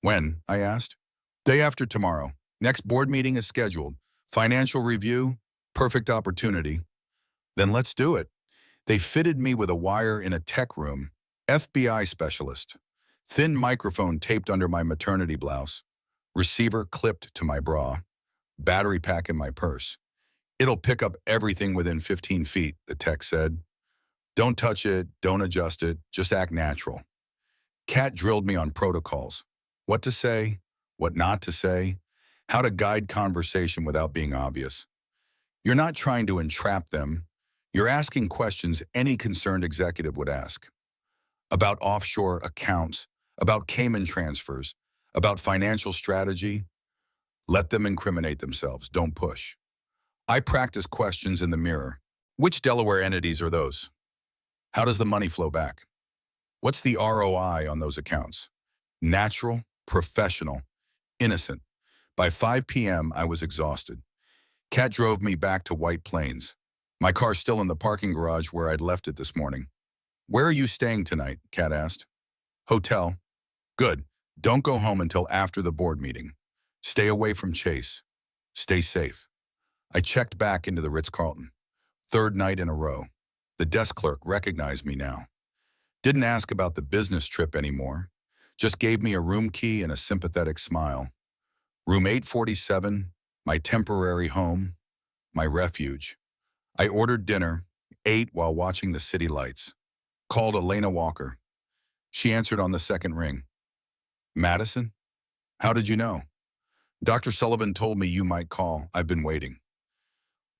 When? I asked. Day after tomorrow. Next board meeting is scheduled. Financial review, perfect opportunity. Then let's do it. They fitted me with a wire in a tech room, FBI specialist. Thin microphone taped under my maternity blouse. Receiver clipped to my bra. Battery pack in my purse. It'll pick up everything within 15 feet, the tech said. Don't touch it, don't adjust it, just act natural. Kat drilled me on protocols. What to say, what not to say, how to guide conversation without being obvious. You're not trying to entrap them. You're asking questions any concerned executive would ask. About offshore accounts, about Cayman transfers, about financial strategy. Let them incriminate themselves, don't push. I practice questions in the mirror. Which Delaware entities are those? How does the money flow back? What's the ROI on those accounts? Natural, professional, innocent. By 5 p.m., I was exhausted. Kat drove me back to White Plains. My car's still in the parking garage where I'd left it this morning. Where are you staying tonight? Kat asked. Hotel. Good. Don't go home until after the board meeting. Stay away from Chase. Stay safe. I checked back into the Ritz-Carlton. Third night in a row. The desk clerk recognized me now. Didn't ask about the business trip anymore. Just gave me a room key and a sympathetic smile. Room 847, my temporary home, my refuge. I ordered dinner, ate while watching the city lights. Called Elena Walker. She answered on the second ring. Madison? How did you know? Dr. Sullivan told me you might call. I've been waiting.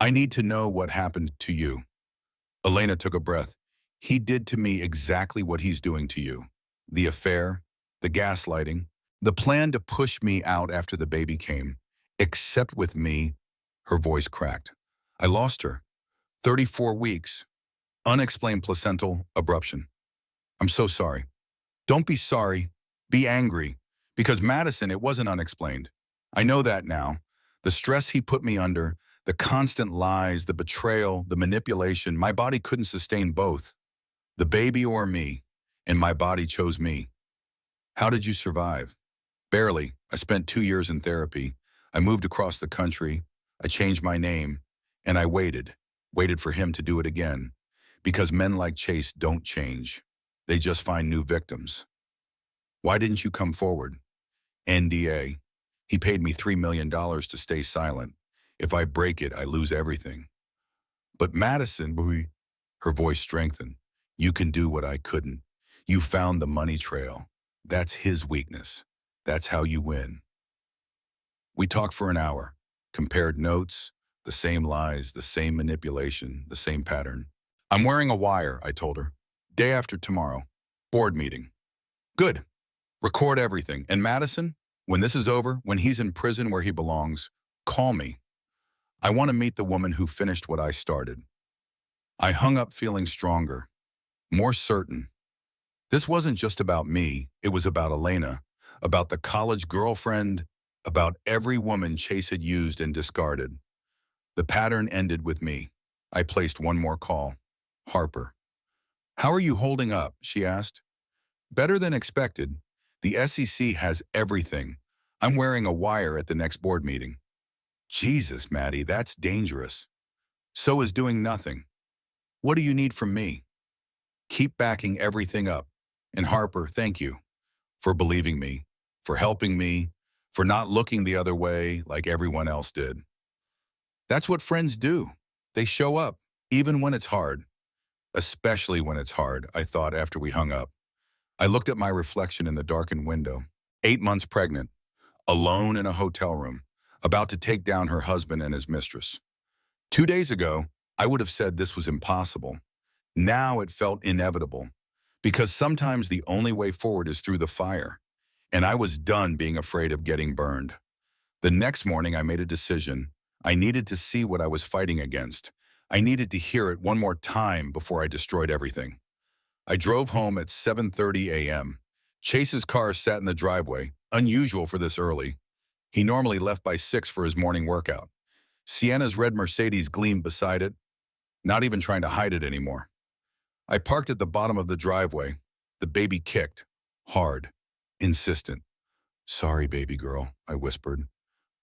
I need to know what happened to you. Elena took a breath. He did to me exactly what he's doing to you. The affair, the gaslighting, the plan to push me out after the baby came. Except with me, her voice cracked. I lost her. 34 weeks. Unexplained placental abruption. I'm so sorry. Don't be sorry. Be angry. Because Madison, it wasn't unexplained. I know that now. The stress he put me under, the constant lies, the betrayal, the manipulation, my body couldn't sustain both. The baby or me, and my body chose me. How did you survive? Barely. I spent 2 years in therapy. I moved across the country. I changed my name. And I waited for him to do it again. Because men like Chase don't change. They just find new victims. Why didn't you come forward? NDA. He paid me $3 million to stay silent. If I break it, I lose everything. But Madison, her voice strengthened. You can do what I couldn't. You found the money trail. That's his weakness. That's how you win. We talked for an hour, compared notes, the same lies, the same manipulation, the same pattern. I'm wearing a wire, I told her. Day after tomorrow. Board meeting. Good. Record everything. And Madison, when this is over, when he's in prison where he belongs, call me. I want to meet the woman who finished what I started. I hung up feeling stronger, more certain. This wasn't just about me. It was about Elena, about the college girlfriend, about every woman Chase had used and discarded. The pattern ended with me. I placed one more call. Harper. How are you holding up? She asked. Better than expected. The SEC has everything. I'm wearing a wire at the next board meeting. Jesus, Maddie, that's dangerous. So is doing nothing. What do you need from me? Keep backing everything up. And Harper, thank you for believing me, for helping me, for not looking the other way like everyone else did. That's what friends do. They show up, even when it's hard. Especially when it's hard, I thought after we hung up. I looked at my reflection in the darkened window. 8 months pregnant, alone in a hotel room, about to take down her husband and his mistress. 2 days ago, I would have said this was impossible. Now it felt inevitable, because sometimes the only way forward is through the fire, and I was done being afraid of getting burned. The next morning, I made a decision. I needed to see what I was fighting against. I needed to hear it one more time before I destroyed everything. I drove home at 7:30 a.m. Chase's car sat in the driveway, unusual for this early. He normally left by 6 for his morning workout. Sienna's red Mercedes gleamed beside it, not even trying to hide it anymore. I parked at the bottom of the driveway. The baby kicked. Hard. Insistent. Sorry, baby girl, I whispered.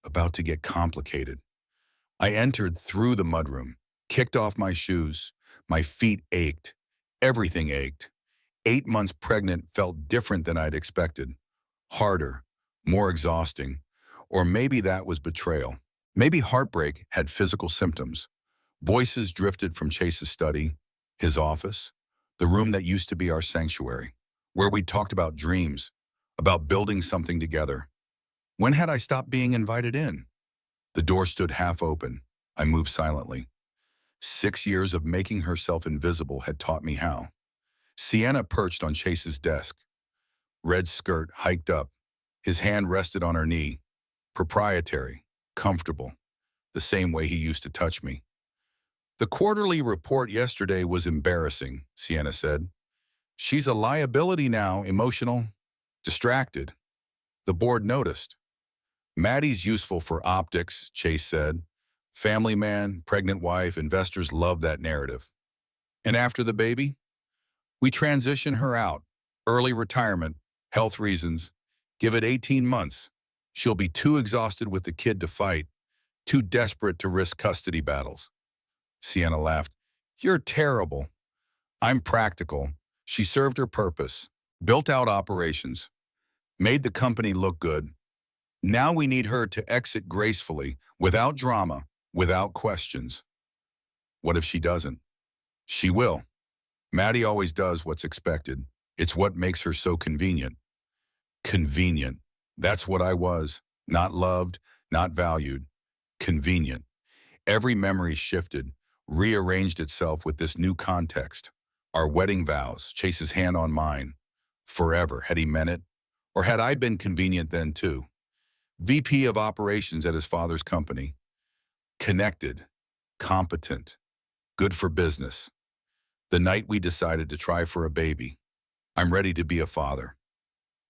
About to get complicated. I entered through the mudroom, kicked off my shoes. My feet ached. Everything ached. 8 months pregnant felt different than I'd expected. Harder, more exhausting. Or maybe that was betrayal. Maybe heartbreak had physical symptoms. Voices drifted from Chase's study, his office, the room that used to be our sanctuary, where we talked about dreams, about building something together. When had I stopped being invited in? The door stood half open. I moved silently. 6 years of making herself invisible had taught me how. Sienna perched on Chase's desk, red skirt hiked up. His hand rested on her knee. Proprietary, comfortable, the same way he used to touch me. The quarterly report yesterday was embarrassing, Sienna said. She's a liability now, emotional, distracted. The board noticed. Maddie's useful for optics, Chase said. Family man, pregnant wife, investors love that narrative. And after the baby? We transition her out. Early retirement, health reasons. Give it 18 months. She'll be too exhausted with the kid to fight, too desperate to risk custody battles. Sienna laughed. You're terrible. I'm practical. She served her purpose, built out operations, made the company look good. Now we need her to exit gracefully, without drama, without questions. What if she doesn't? She will. Maddie always does what's expected. It's what makes her so convenient. Convenient. That's what I was. Not loved, not valued. Convenient. Every memory shifted, rearranged itself with this new context. Our wedding vows, Chase's hand on mine. Forever. Had he meant it? Or had I been convenient then too? VP of operations at his father's company. Connected. Competent. Good for business. The night we decided to try for a baby. I'm ready to be a father.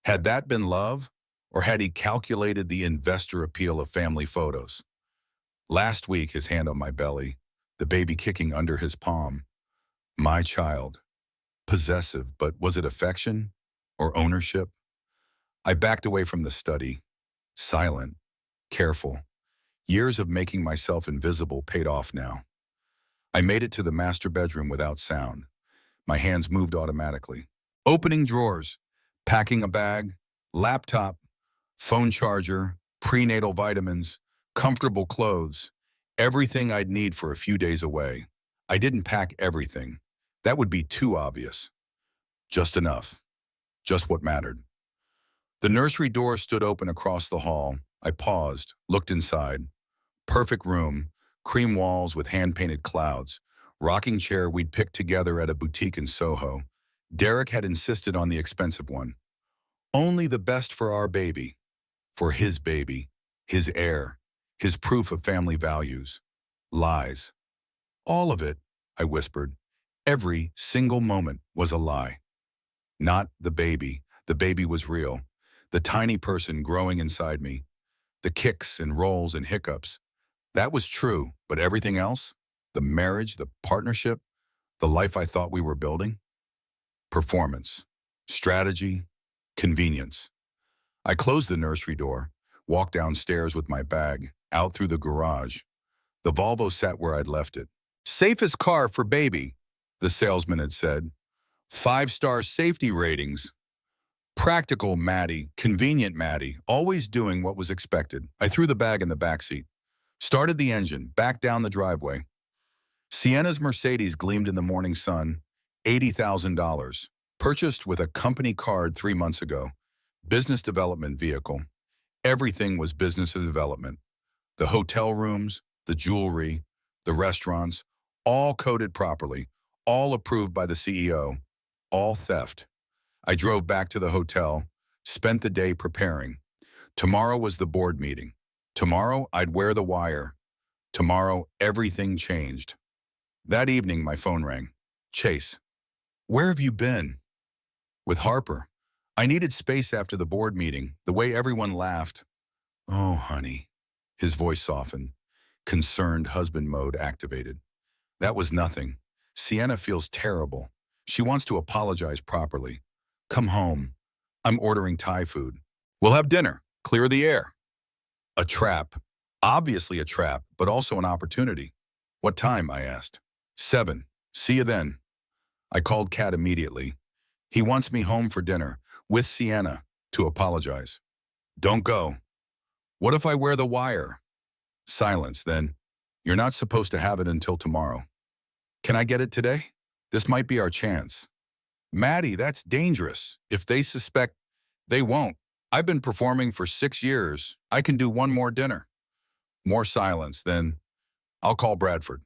Had that been love? Or had he calculated the investor appeal of family photos? Last week, his hand on my belly, the baby kicking under his palm. My child. Possessive, but was it affection or ownership? I backed away from the study, silent, careful. Years of making myself invisible paid off now. I made it to the master bedroom without sound. My hands moved automatically. Opening drawers, packing a bag, laptop, phone charger, prenatal vitamins, comfortable clothes, everything I'd need for a few days away. I didn't pack everything. That would be too obvious. Just enough. Just what mattered. The nursery door stood open across the hall. I paused, looked inside. Perfect room, cream walls with hand-painted clouds, rocking chair we'd picked together at a boutique in Soho. Derek had insisted on the expensive one. Only the best for our baby. For his baby, his heir, his proof of family values. Lies. All of it, I whispered. Every single moment was a lie. Not the baby. The baby was real. The tiny person growing inside me. The kicks and rolls and hiccups. That was true, but everything else? The marriage, the partnership, the life I thought we were building? Performance, strategy, convenience. I closed the nursery door, walked downstairs with my bag, out through the garage. The Volvo sat where I'd left it. Safest car for baby, the salesman had said. 5-star safety ratings. Practical Maddie, convenient Maddie, always doing what was expected. I threw the bag in the backseat, started the engine, backed down the driveway. Sienna's Mercedes gleamed in the morning sun. $80,000. Purchased with a company card 3 months ago. Business development vehicle. Everything was business development. The hotel rooms, the jewelry, the restaurants, all coded properly, all approved by the CEO, all theft. I drove back to the hotel, spent the day preparing. Tomorrow was the board meeting. Tomorrow I'd wear the wire. Tomorrow everything changed. That evening my phone rang. Chase, where have you been? With Harper. I needed space after the board meeting, the way everyone laughed. Oh, honey. His voice softened. Concerned husband mode activated. That was nothing. Sienna feels terrible. She wants to apologize properly. Come home. I'm ordering Thai food. We'll have dinner. Clear the air. A trap. Obviously a trap, but also an opportunity. What time? I asked. 7. See you then. I called Kat immediately. He wants me home for dinner, with Sienna, to apologize. Don't go. What if I wear the wire? Silence, then. You're not supposed to have it until tomorrow. Can I get it today? This might be our chance. Maddie, that's dangerous. If they suspect, they won't. I've been performing for 6 years. I can do one more dinner. More silence, then I'll call Bradford.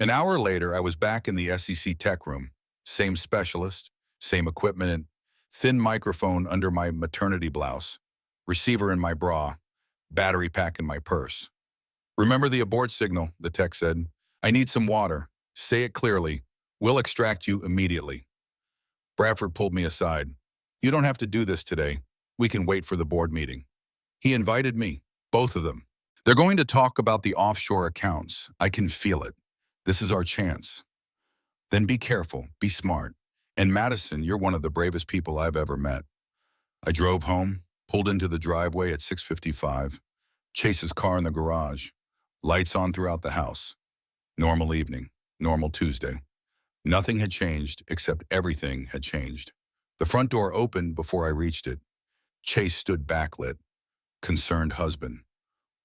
An hour later, I was back in the SEC tech room. Same specialist, same equipment, and thin microphone under my maternity blouse, receiver in my bra, battery pack in my purse. Remember the abort signal, the tech said. I need some water. Say it clearly. We'll extract you immediately. Bradford pulled me aside. You don't have to do this today. We can wait for the board meeting. He invited me, both of them. They're going to talk about the offshore accounts. I can feel it. This is our chance. Then be careful, be smart. And Madison, you're one of the bravest people I've ever met. I drove home, pulled into the driveway at 6:55, Chase's car in the garage, lights on throughout the house. Normal evening, normal Tuesday. Nothing had changed except everything had changed. The front door opened before I reached it. Chase stood backlit, concerned husband,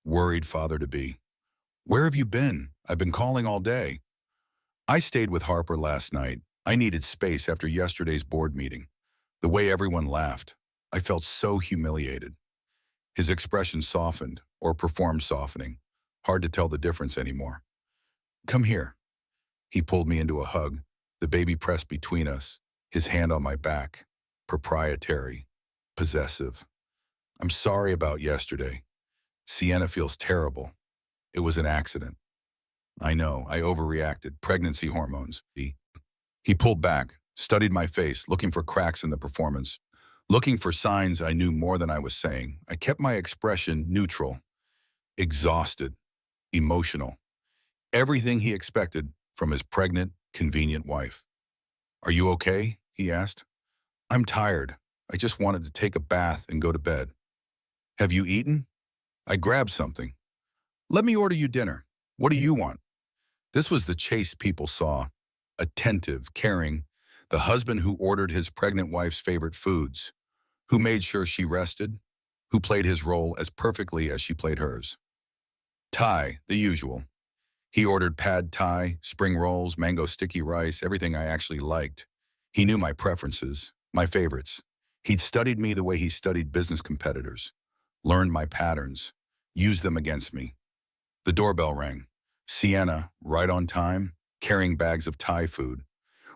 worried father-to-be. Where have you been? I've been calling all day. I stayed with Harper last night. I needed space after yesterday's board meeting. The way everyone laughed, I felt so humiliated. His expression softened, or performed softening. Hard to tell the difference anymore. Come here. He pulled me into a hug, the baby pressed between us, his hand on my back. Proprietary, possessive. I'm sorry about yesterday. Sienna feels terrible. It was an accident. I know, I overreacted. Pregnancy hormones. He pulled back, studied my face, looking for cracks in the performance, looking for signs I knew more than I was saying. I kept my expression neutral, exhausted, emotional. Everything he expected from his pregnant, convenient wife. Are you okay? He asked. I'm tired. I just wanted to take a bath and go to bed. Have you eaten? I grabbed something. Let me order you dinner. What do you want? This was the Chase people saw. Attentive, caring, the husband who ordered his pregnant wife's favorite foods, who made sure she rested, who played his role as perfectly as she played hers. Thai, the usual. He ordered pad Thai, spring rolls, mango sticky rice, everything I actually liked. He knew my preferences, my favorites. He'd studied me the way he studied business competitors, learned my patterns, used them against me. The doorbell rang. Sienna, right on time, carrying bags of Thai food,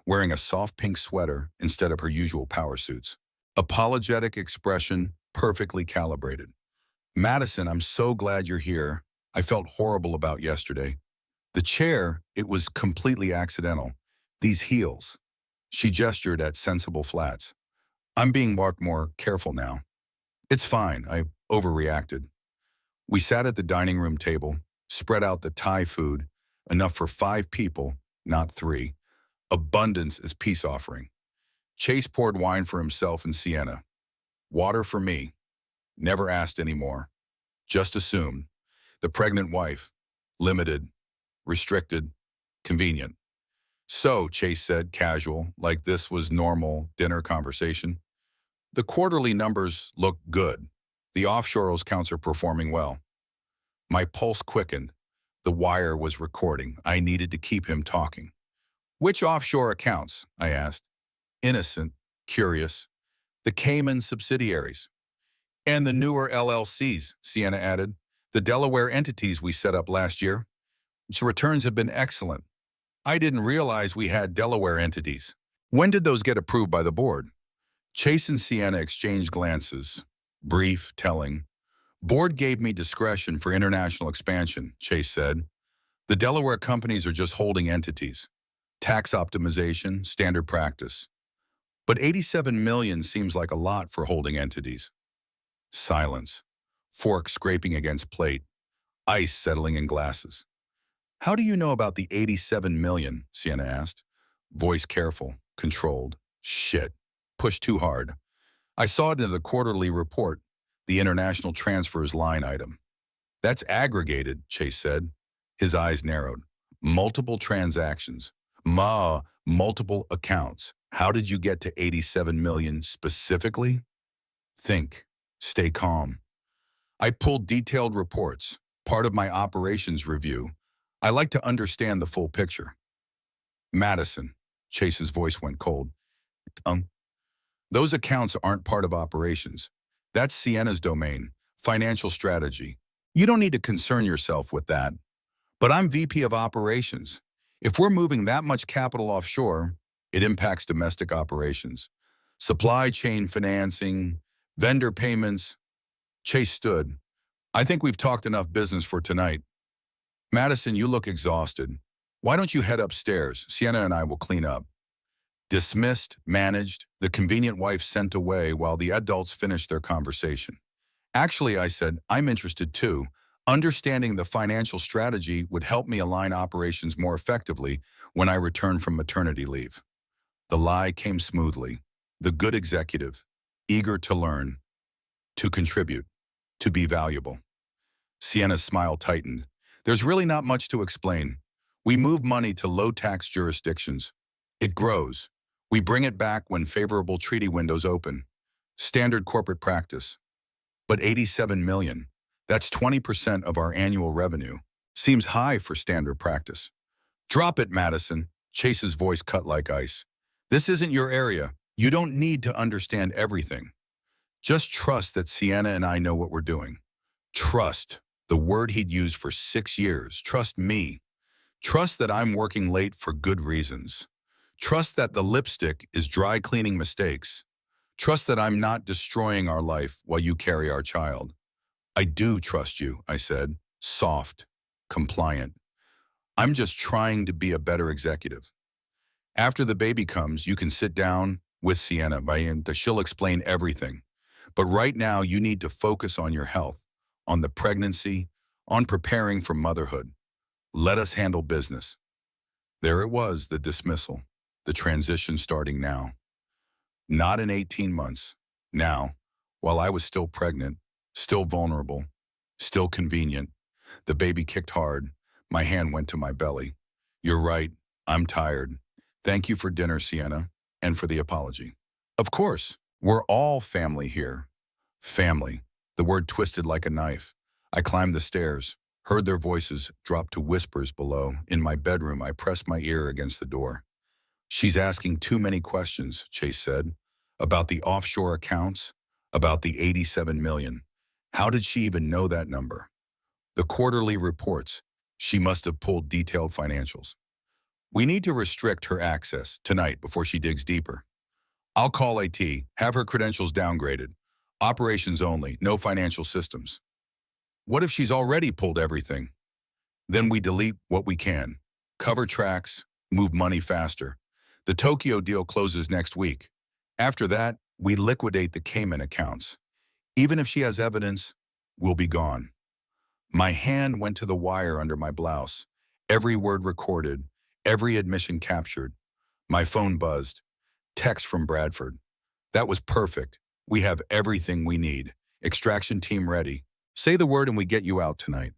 wearing a soft pink sweater instead of her usual power suits. Apologetic expression, perfectly calibrated. Madison, I'm so glad you're here. I felt horrible about yesterday. The chair, it was completely accidental. These heels. She gestured at sensible flats. I'm being marked more careful now. It's fine, I overreacted. We sat at the dining room table, spread out the Thai food, enough for 5 people, not 3. Abundance as peace offering. Chase poured wine for himself and Sienna. Water for me. Never asked any more. Just assumed. The pregnant wife. Limited. Restricted. Convenient. So, Chase said, casual, like this was normal dinner conversation. The quarterly numbers look good. The offshore counts are performing well. My pulse quickened. The wire was recording. I needed to keep him talking. Which offshore accounts? I asked. Innocent, curious. The Cayman subsidiaries. And the newer LLCs, Sienna added. The Delaware entities we set up last year. Its returns have been excellent. I didn't realize we had Delaware entities. When did those get approved by the board? Chase and Sienna exchanged glances. Brief, telling. Board gave me discretion for international expansion, Chase said. The Delaware companies are just holding entities. Tax optimization, standard practice. But 87 million seems like a lot for holding entities. Silence. Fork scraping against plate. Ice settling in glasses. How do you know about the 87 million? Sienna asked. Voice careful, controlled. Shit. Pushed too hard. I saw it in the quarterly report, the international transfers line item. That's aggregated, Chase said. His eyes narrowed. Multiple transactions. Multiple accounts. How did you get to 87 million specifically? Think. Stay calm. I pulled detailed reports, part of my operations review. I like to understand the full picture. Madison. Chase's voice went cold. Those accounts aren't part of operations. That's Sienna's domain, financial strategy. You don't need to concern yourself with that. But I'm VP of operations. If we're moving that much capital offshore, it impacts domestic operations. Supply chain financing, vendor payments. Chase stood. I think we've talked enough business for tonight. Madison, you look exhausted. Why don't you head upstairs? Sienna and I will clean up. Dismissed, managed, the convenient wife sent away while the adults finished their conversation. Actually, I said, I'm interested too. Understanding the financial strategy would help me align operations more effectively when I return from maternity leave. The lie came smoothly. The good executive, eager to learn, to contribute, to be valuable. Sienna's smile tightened. There's really not much to explain. We move money to low-tax jurisdictions. It grows. We bring it back when favorable treaty windows open. Standard corporate practice. But 87 million, that's 20% of our annual revenue. Seems high for standard practice. Drop it, Madison. Chase's voice cut like ice. This isn't your area. You don't need to understand everything. Just trust that Sienna and I know what we're doing. Trust, the word he'd used for 6 years. Trust me. Trust that I'm working late for good reasons. Trust that the lipstick is dry cleaning mistakes. Trust that I'm not destroying our life while you carry our child. I do trust you, I said, soft, compliant. I'm just trying to be a better executive. After the baby comes, you can sit down with Sienna, and she'll explain everything. But right now, you need to focus on your health, on the pregnancy, on preparing for motherhood. Let us handle business. There it was, the dismissal, the transition starting now. Not in 18 months. Now, while I was still pregnant, still vulnerable, still convenient, the baby kicked hard. My hand went to my belly. You're right. I'm tired. Thank you for dinner, Sienna, and for the apology. Of course, we're all family here. Family. The word twisted like a knife. I climbed the stairs, heard their voices drop to whispers below. In my bedroom, I pressed my ear against the door. She's asking too many questions, Chase said. About the offshore accounts, about the 87 million. How did she even know that number? The quarterly reports. She must have pulled detailed financials. We need to restrict her access tonight before she digs deeper. I'll call AT, have her credentials downgraded. Operations only, no financial systems. What if she's already pulled everything? Then we delete what we can. Cover tracks, move money faster. The Tokyo deal closes next week. After that, we liquidate the Cayman accounts. Even if she has evidence, we'll be gone. My hand went to the wire under my blouse. Every word recorded, every admission captured. My phone buzzed. Text from Bradford. That was perfect. We have everything we need. Extraction team ready. Say the word and we get you out tonight.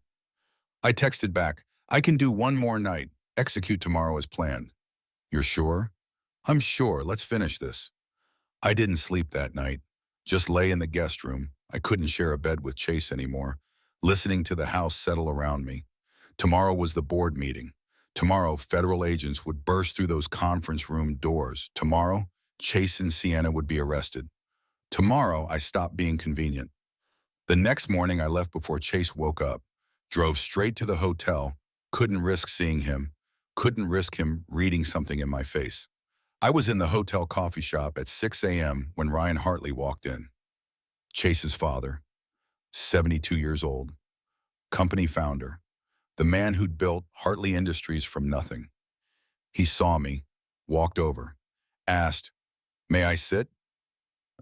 I texted back. I can do one more night. Execute tomorrow as planned. You're sure? I'm sure. Let's finish this. I didn't sleep that night. Just lay in the guest room. I couldn't share a bed with Chase anymore, listening to the house settle around me. Tomorrow was the board meeting. Tomorrow, federal agents would burst through those conference room doors. Tomorrow, Chase and Sienna would be arrested. Tomorrow, I stopped being convenient. The next morning, I left before Chase woke up, drove straight to the hotel, couldn't risk seeing him, couldn't risk him reading something in my face. I was in the hotel coffee shop at 6 a.m. when Ryan Hartley walked in. Chase's father, 72 years old, company founder, the man who'd built Hartley Industries from nothing. He saw me, walked over, asked, "May I sit?"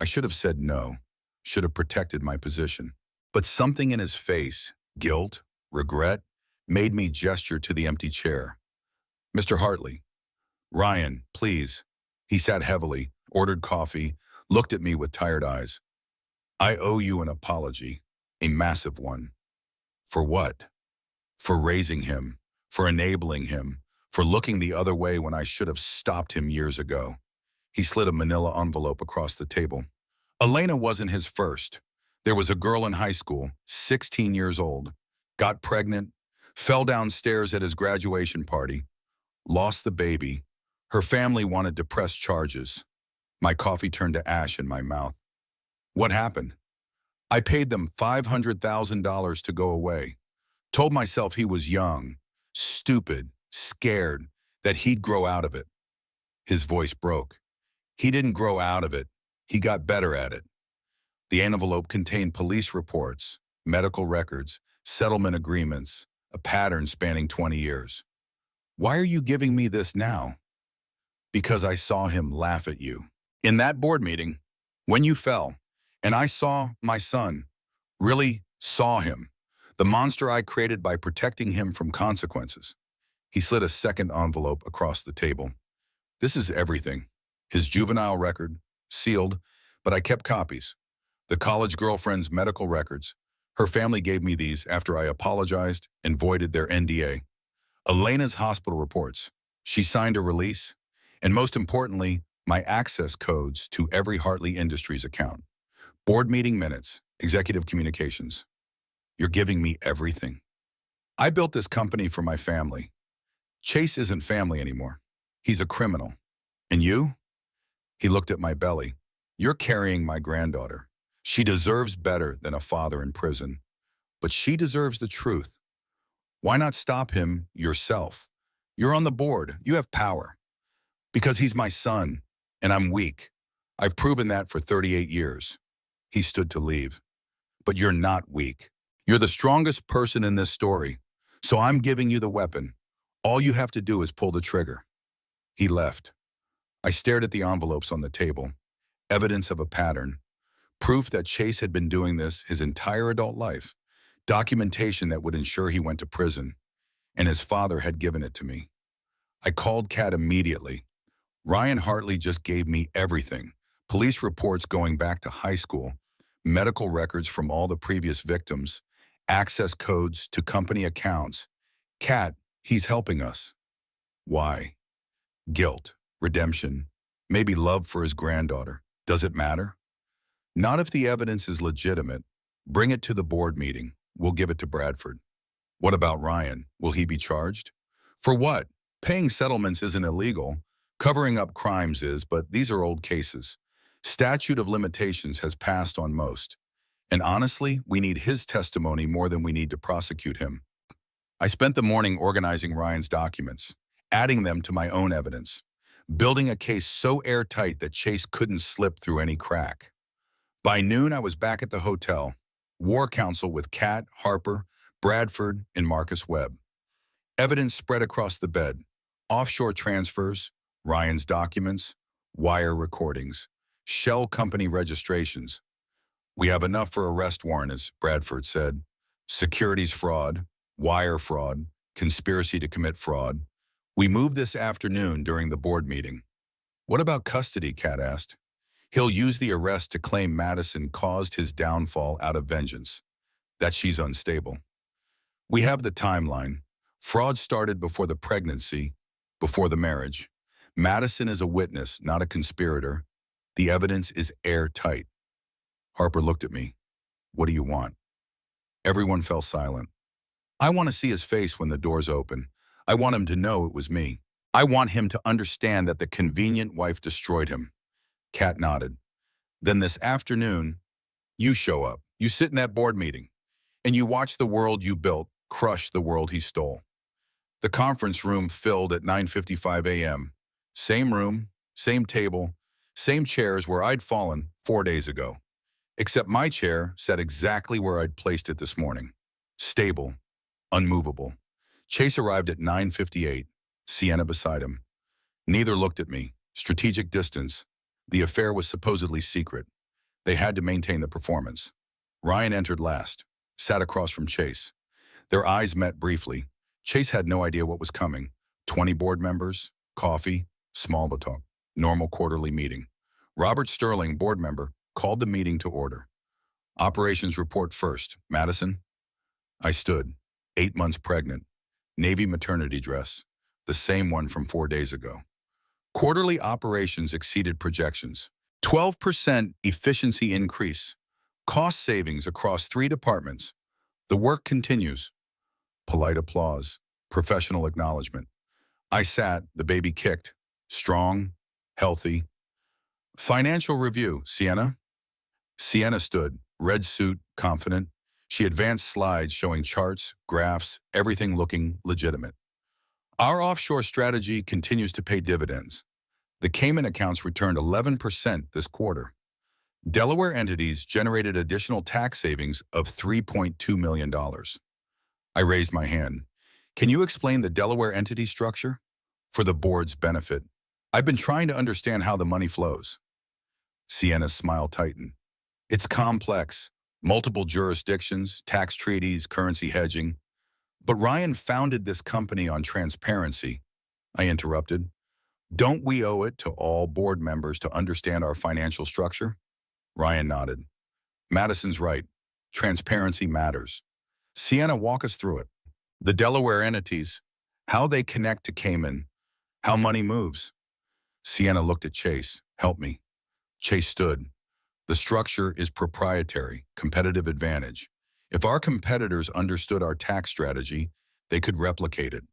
I should have said no, should have protected my position. But something in his face, guilt, regret, made me gesture to the empty chair. "Mr. Hartley." "Ryan, please." He sat heavily, ordered coffee, looked at me with tired eyes. I owe you an apology, a massive one. For what? For raising him, for enabling him, for looking the other way when I should have stopped him years ago. He slid a manila envelope across the table. Elena wasn't his first. There was a girl in high school, 16 years old, got pregnant, fell downstairs at his graduation party, lost the baby. Her family wanted to press charges. My coffee turned to ash in my mouth. What happened? I paid them $500,000 to go away. Told myself he was young, stupid, scared, that he'd grow out of it. His voice broke. He didn't grow out of it. He got better at it. The envelope contained police reports, medical records, settlement agreements, a pattern spanning 20 years. Why are you giving me this now? Because I saw him laugh at you. In that board meeting, when you fell, and I saw my son, really saw him, the monster I created by protecting him from consequences. He slid a second envelope across the table. This is everything. His juvenile record, sealed, but I kept copies. The college girlfriend's medical records. Her family gave me these after I apologized and voided their NDA. Elena's hospital reports. She signed a release. And most importantly, my access codes to every Hartley Industries account. Board meeting minutes, executive communications. You're giving me everything. I built this company for my family. Chase isn't family anymore. He's a criminal. And you? He looked at my belly. You're carrying my granddaughter. She deserves better than a father in prison. But she deserves the truth. Why not stop him yourself? You're on the board. You have power. Because he's my son, and I'm weak. I've proven that for 38 years. He stood to leave. But you're not weak. You're the strongest person in this story. So I'm giving you the weapon. All you have to do is pull the trigger. He left. I stared at the envelopes on the table. Evidence of a pattern. Proof that Chase had been doing this his entire adult life. Documentation that would ensure he went to prison. And his father had given it to me. I called Kat immediately. Ryan Hartley just gave me everything. Police reports going back to high school, medical records from all the previous victims, access codes to company accounts. Kat, he's helping us. Why? Guilt, redemption, maybe love for his granddaughter. Does it matter? Not if the evidence is legitimate. Bring it to the board meeting. We'll give it to Bradford. What about Ryan? Will he be charged? For what? Paying settlements isn't illegal. Covering up crimes is, but these are old cases. Statute of limitations has passed on most. And honestly, we need his testimony more than we need to prosecute him. I spent the morning organizing Ryan's documents, adding them to my own evidence, building a case so airtight that Chase couldn't slip through any crack. By noon, I was back at the hotel, War Counsel with Kat, Harper, Bradford, and Marcus Webb. Evidence spread across the bed, offshore transfers, Ryan's documents, wire recordings, shell company registrations. We have enough for arrest warrant, as Bradford said. Securities fraud, wire fraud, conspiracy to commit fraud. We moved this afternoon during the board meeting. What about custody, Kat asked. He'll use the arrest to claim Madison caused his downfall out of vengeance, that she's unstable. We have the timeline. Fraud started before the pregnancy, before the marriage. Madison is a witness, not a conspirator. The evidence is airtight. Harper looked at me. What do you want? Everyone fell silent. I want to see his face when the doors open. I want him to know it was me. I want him to understand that the convenient wife destroyed him. Kat nodded. Then this afternoon, you show up. You sit in that board meeting, and you watch the world you built crush the world he stole. The conference room filled at 9:55 a.m. Same room, same table, same chairs where I'd fallen 4 days ago. Except my chair sat exactly where I'd placed it this morning. Stable, unmovable. Chase arrived at 9:58, Sienna beside him. Neither looked at me. Strategic distance. The affair was supposedly secret. They had to maintain the performance. Ryan entered last, sat across from Chase. Their eyes met briefly. Chase had no idea what was coming. 20 board members, coffee, small talk. Normal quarterly meeting. Robert Sterling, board member, called the meeting to order. Operations report first. Madison? I stood. 8 months pregnant. Navy maternity dress. The same one from 4 days ago. Quarterly operations exceeded projections. 12% efficiency increase. Cost savings across 3 departments. The work continues. Polite applause. Professional acknowledgement. I sat, the baby kicked. Strong, healthy. Financial review, Sienna? Sienna stood, red suit, confident. She advanced slides showing charts, graphs, everything looking legitimate. Our offshore strategy continues to pay dividends. The Cayman accounts returned 11% this quarter. Delaware entities generated additional tax savings of $3.2 million. I raised my hand. Can you explain the Delaware entity structure? For the board's benefit. I've been trying to understand how the money flows. Sienna's smile tightened. It's complex. Multiple jurisdictions, tax treaties, currency hedging. But Ryan founded this company on transparency. I interrupted. Don't we owe it to all board members to understand our financial structure? Ryan nodded. Madison's right. Transparency matters. Sienna, walk us through it. The Delaware entities, how they connect to Cayman, how money moves. Sienna looked at Chase. Help me. Chase stood. The structure is proprietary, competitive advantage. If our competitors understood our tax strategy, they could replicate it.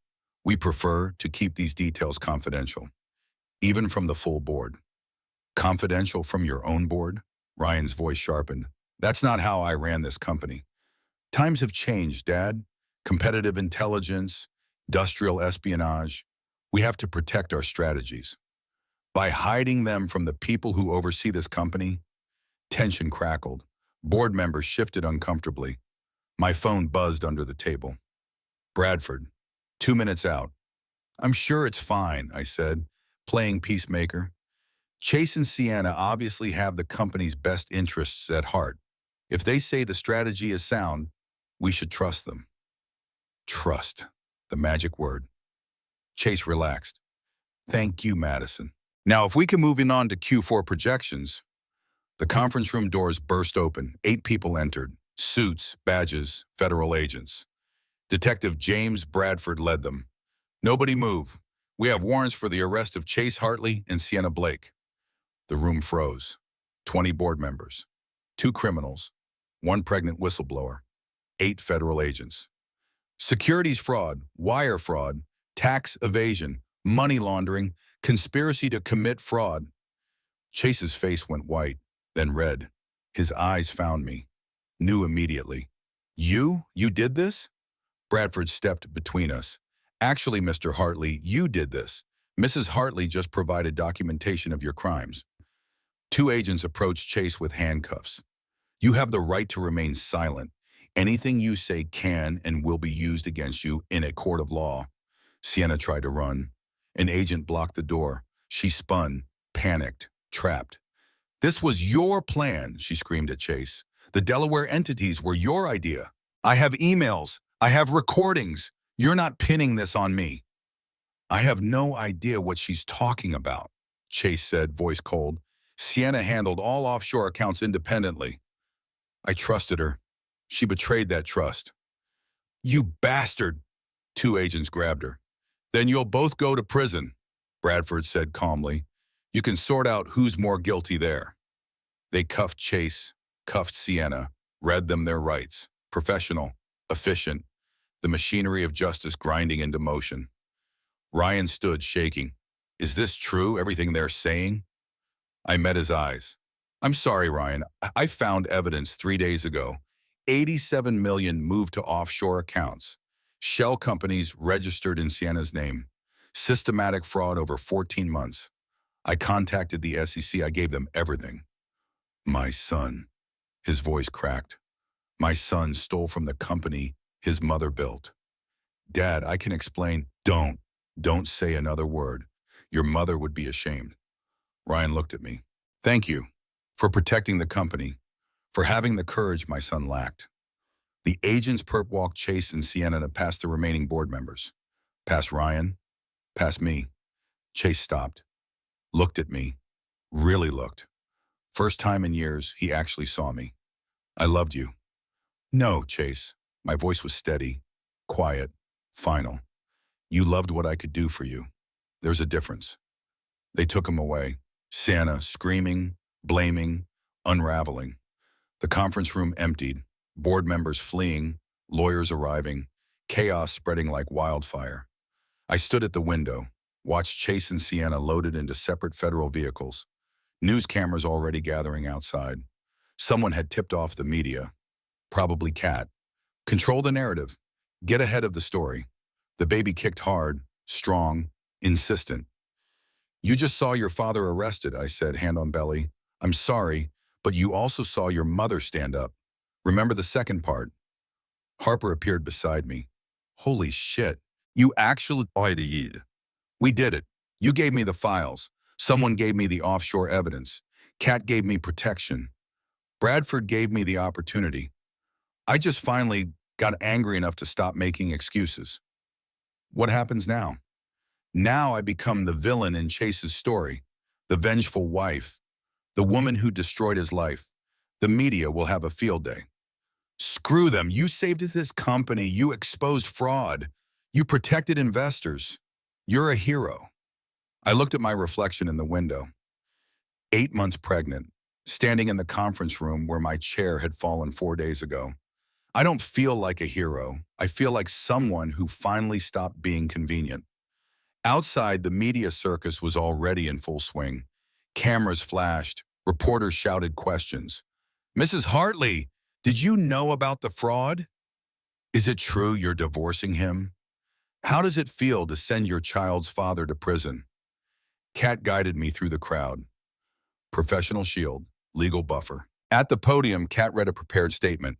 We prefer to keep these details confidential, even from the full board. Confidential from your own board? Ryan's voice sharpened. That's not how I ran this company. Times have changed, Dad. Competitive intelligence, industrial espionage. We have to protect our strategies. By hiding them from the people who oversee this company, tension crackled. Board members shifted uncomfortably. My phone buzzed under the table. Bradford, 2 minutes out. I'm sure it's fine, I said, playing peacemaker. Chase and Sienna obviously have the company's best interests at heart. If they say the strategy is sound, we should trust them. Trust, the magic word. Chase relaxed. Thank you, Madison. Now, if we can move on to Q4 projections, the conference room doors burst open. 8 people entered. Suits, badges, federal agents. Detective James Bradford led them. Nobody move. We have warrants for the arrest of Chase Hartley and Sienna Blake. The room froze. 20 board members. 2 criminals. 1 pregnant whistleblower. 8 federal agents. Securities fraud, wire fraud, tax evasion, money laundering, conspiracy to commit fraud. Chase's face went white, then red. His eyes found me. Knew immediately. You did this? Bradford stepped between us. Actually, Mr. Hartley, you did this. Mrs. Hartley just provided documentation of your crimes. 2 agents approached Chase with handcuffs. You have the right to remain silent. Anything you say can and will be used against you in a court of law. Sienna tried to run. An agent blocked the door. She spun, panicked, trapped. This was your plan, she screamed at Chase. The Delaware entities were your idea. I have emails. I have recordings. You're not pinning this on me. I have no idea what she's talking about, Chase said, voice cold. Sienna handled all offshore accounts independently. I trusted her. She betrayed that trust. You bastard! 2 agents grabbed her. Then you'll both go to prison, Bradford said calmly. You can sort out who's more guilty there. They cuffed Chase, cuffed Sienna, read them their rights. Professional, efficient, the machinery of justice grinding into motion. Ryan stood shaking. Is this true, everything they're saying? I met his eyes. I'm sorry, Ryan. I found evidence 3 days ago. 87 million moved to offshore accounts. Shell companies registered in Sienna's name. Systematic fraud over 14 months. I contacted the SEC. I gave them everything. My son. His voice cracked. My son stole from the company his mother built. Dad, I can explain. Don't say another word. Your mother would be ashamed. Ryan looked at me. Thank you for protecting the company, for having the courage my son lacked. The agents perp walked Chase and Sienna past the remaining board members. Past Ryan, past me. Chase stopped. looked at me, really looked. First time in years, he actually saw me. I loved you. No, Chase. My voice was steady, quiet, final. You loved what I could do for you. There's a difference. They took him away. Santa screaming, blaming, unraveling. The conference room emptied, board members fleeing, lawyers arriving, chaos spreading like wildfire. I stood at the window, watched Chase and Sienna loaded into separate federal vehicles. News cameras already gathering outside. Someone had tipped off the media, probably Kat. Control the narrative. Get ahead of the story. The baby kicked hard, strong, insistent. You just saw your father arrested, I said, hand on belly. I'm sorry, but you also saw your mother stand up. Remember the second part? Harper appeared beside me. Holy shit. You actually did. We did it. You gave me the files. Someone gave me the offshore evidence. Kat gave me protection. Bradford gave me the opportunity. I just finally got angry enough to stop making excuses. What happens now? Now I become the villain in Chase's story, the vengeful wife, the woman who destroyed his life. The media will have a field day. Screw them. You saved this company. You exposed fraud. You protected investors. You're a hero. I looked at my reflection in the window. 8 months pregnant, standing in the conference room where my chair had fallen 4 days ago. I don't feel like a hero. I feel like someone who finally stopped being convenient. Outside, the media circus was already in full swing. Cameras flashed. Reporters shouted questions. Mrs. Hartley, did you know about the fraud? Is it true you're divorcing him? How does it feel to send your child's father to prison? Kat guided me through the crowd. Professional shield, legal buffer. At the podium, Kat read a prepared statement.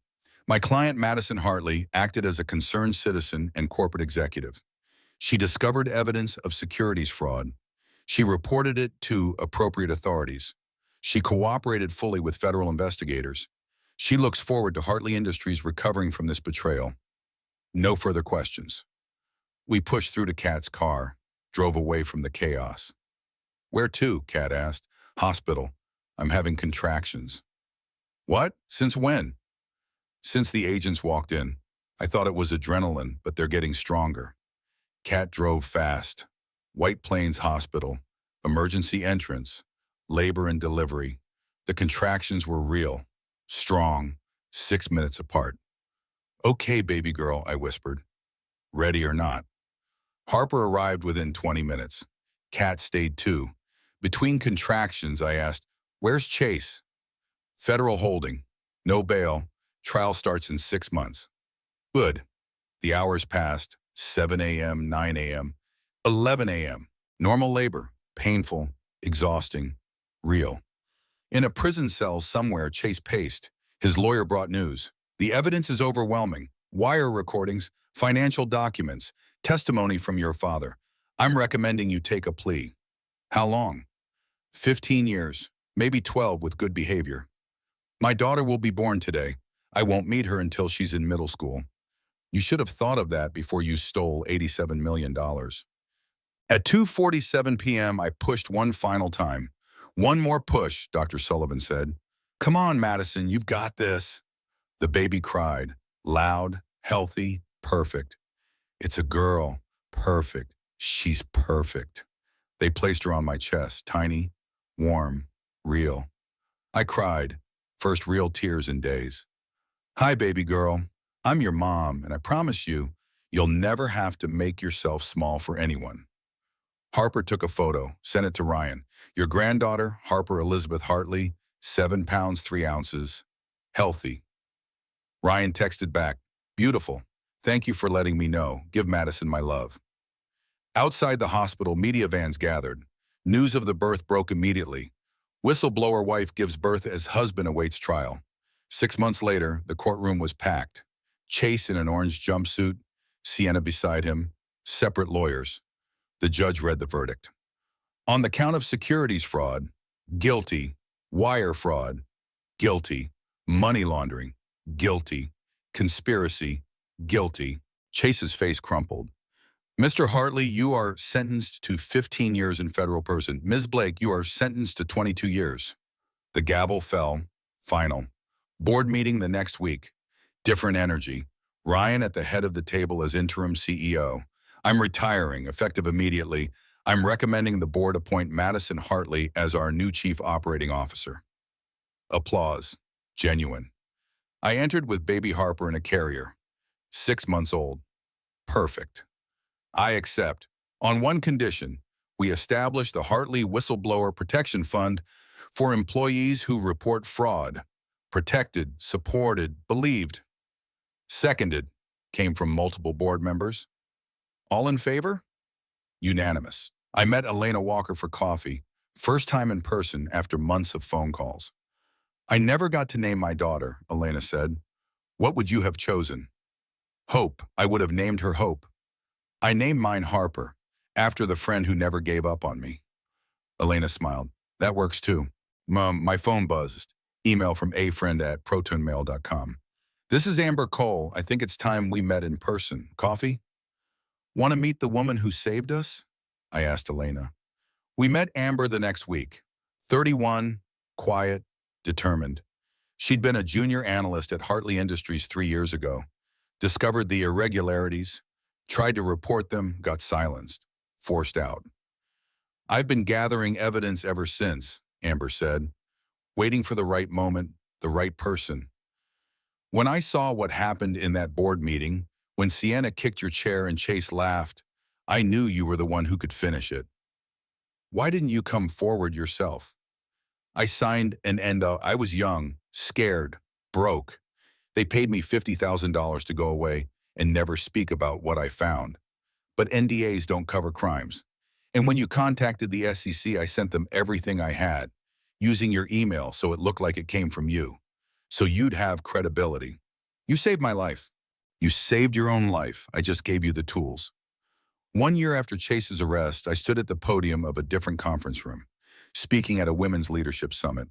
My client, Madison Hartley, acted as a concerned citizen and corporate executive. She discovered evidence of securities fraud. She reported it to appropriate authorities. She cooperated fully with federal investigators. She looks forward to Hartley Industries recovering from this betrayal. No further questions. We pushed through to Kat's car, drove away from the chaos. Where to? Kat asked. Hospital. I'm having contractions. What? Since when? Since the agents walked in. I thought it was adrenaline, but they're getting stronger. Kat drove fast. White Plains Hospital. Emergency entrance. Labor and delivery. The contractions were real. Strong. 6 minutes apart. Okay, baby girl, I whispered. Ready or not. Harper arrived within 20 minutes. Kat stayed too. Between contractions, I asked, where's Chase? Federal holding. No bail. Trial starts in 6 months. Good. The hours passed. 7 a.m., 9 a.m., 11 a.m. Normal labor. Painful. Exhausting. Real. In a prison cell somewhere, Chase paced. His lawyer brought news. The evidence is overwhelming. Wire recordings, financial documents, testimony from your father. I'm recommending you take a plea. How long? 15 years, maybe 12 with good behavior. My daughter will be born today. I won't meet her until she's in middle school. You should have thought of that before you stole $87 million. At 2:47 p.m., I pushed one final time. One more push, Dr. Sullivan said. Come on, Madison, you've got this. The baby cried, loud, healthy, perfect. It's a girl. Perfect. She's perfect. They placed her on my chest, tiny, warm, real. I cried, first real tears in days. Hi, baby girl. I'm your mom, and I promise you, you'll never have to make yourself small for anyone. Harper took a photo, sent it to Ryan. Your granddaughter, Harper Elizabeth Hartley, 7 pounds, 3 ounces, healthy. Ryan texted back, beautiful. Thank you for letting me know. Give Madison my love. Outside the hospital, media vans gathered. News of the birth broke immediately. Whistleblower wife gives birth as husband awaits trial. 6 months later, the courtroom was packed. Chase in an orange jumpsuit, Sienna beside him, separate lawyers. The judge read the verdict. On the count of securities fraud, guilty. Wire fraud, guilty. Money laundering, guilty. Conspiracy, guilty. Chase's face crumpled. Mr. Hartley, you are sentenced to 15 years in federal prison. Ms. Blake, you are sentenced to 22 years. The gavel fell. Final. Board meeting the next week. Different energy. Ryan at the head of the table as interim CEO. I'm retiring, effective immediately. I'm recommending the board appoint Madison Hartley as our new chief operating officer. Applause. Genuine. I entered with baby Harper in a carrier. 6 months old. Perfect. I accept. On one condition, we establish the Hartley Whistleblower Protection Fund for employees who report fraud. Protected, supported, believed. Seconded, came from multiple board members. All in favor? Unanimous. I met Elena Walker for coffee, first time in person after months of phone calls. I never got to name my daughter, Elena said. What would you have chosen? Hope. I would have named her Hope. I named mine Harper, after the friend who never gave up on me. Elena smiled. That works too. Mom, my phone buzzed. Email from a friend at protonmail.com. This is Amber Cole. I think it's time we met in person. Coffee? Want to meet the woman who saved us? I asked Elena. We met Amber the next week. 31, quiet, determined. She'd been a junior analyst at Hartley Industries 3 years ago. Discovered the irregularities, tried to report them, got silenced, forced out. I've been gathering evidence ever since, Amber said, waiting for the right moment, the right person. When I saw what happened in that board meeting, when Sienna kicked your chair and Chase laughed, I knew you were the one who could finish it. Why didn't you come forward yourself? I signed an NDA. I was young, scared, broke. They paid me $50,000 to go away and never speak about what I found. But NDAs don't cover crimes. And when you contacted the SEC, I sent them everything I had, using your email so it looked like it came from you. So you'd have credibility. You saved my life. You saved your own life. I just gave you the tools. 1 year after Chase's arrest, I stood at the podium of a different conference room, speaking at a women's leadership summit.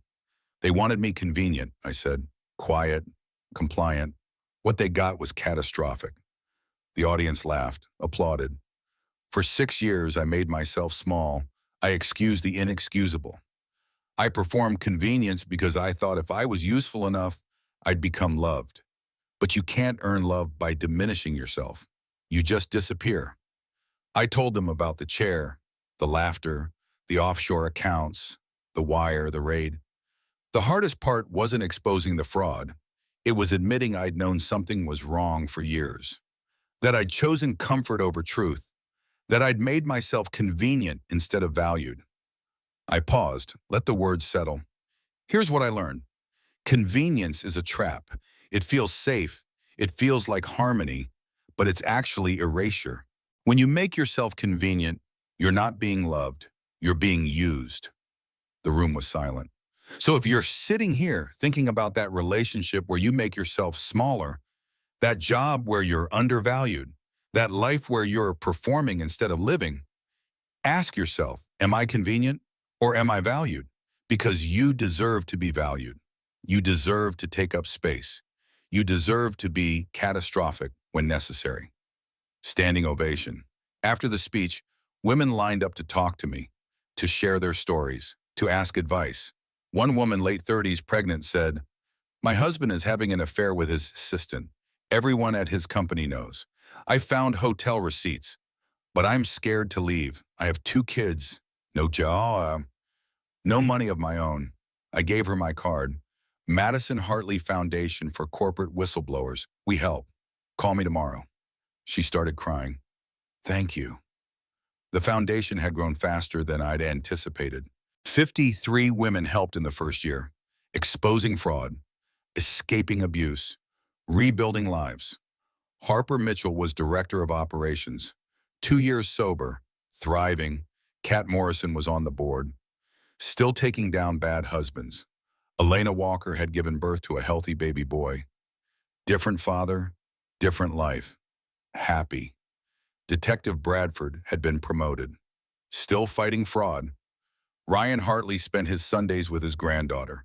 They wanted me convenient, I said, quiet, compliant. What they got was catastrophic. The audience laughed, applauded. For 6 years, I made myself small. I excused the inexcusable. I performed convenience because I thought if I was useful enough, I'd become loved. But you can't earn love by diminishing yourself. You just disappear. I told them about the chair, the laughter, the offshore accounts, the wire, the raid. The hardest part wasn't exposing the fraud. It was admitting I'd known something was wrong for years. That I'd chosen comfort over truth. That I'd made myself convenient instead of valued. I paused, let the words settle. Here's what I learned. Convenience is a trap. It feels safe. It feels like harmony, but it's actually erasure. When you make yourself convenient, you're not being loved. You're being used. The room was silent. So if you're sitting here thinking about that relationship where you make yourself smaller, that job where you're undervalued, that life where you're performing instead of living, ask yourself, am I convenient or am I valued? Because you deserve to be valued. You deserve to take up space. You deserve to be catastrophic when necessary. Standing ovation. After the speech, women lined up to talk to me, to share their stories, to ask advice. One woman, late 30s, pregnant, said, "My husband is having an affair with his assistant. Everyone at his company knows. I found hotel receipts, but I'm scared to leave. I have 2 kids, no job, no money of my own." I gave her my card. Madison Hartley Foundation for Corporate Whistleblowers. We help. Call me tomorrow. She started crying. Thank you. The foundation had grown faster than I'd anticipated. 53 women helped in the first year, exposing fraud, escaping abuse, rebuilding lives. Harper Mitchell was director of operations. 2 years sober, thriving. Kat Morrison was on the board, still taking down bad husbands. Elena Walker had given birth to a healthy baby boy. Different father, different life. Happy. Detective Bradford had been promoted. Still fighting fraud. Ryan Hartley spent his Sundays with his granddaughter.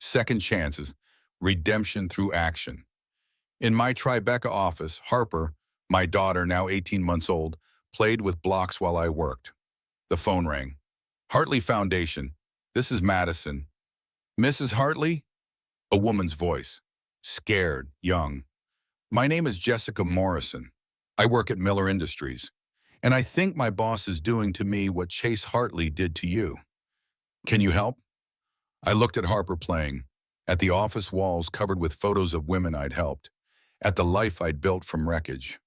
Second chances, redemption through action. In my Tribeca office, Harper, my daughter, now 18 months old, played with blocks while I worked. The phone rang. Hartley Foundation. This is Madison. Mrs. Hartley? A woman's voice. Scared, young. My name is Jessica Morrison. I work at Miller Industries. And I think my boss is doing to me what Chase Hartley did to you. Can you help? I looked at Harper playing, at the office walls covered with photos of women I'd helped, at the life I'd built from wreckage.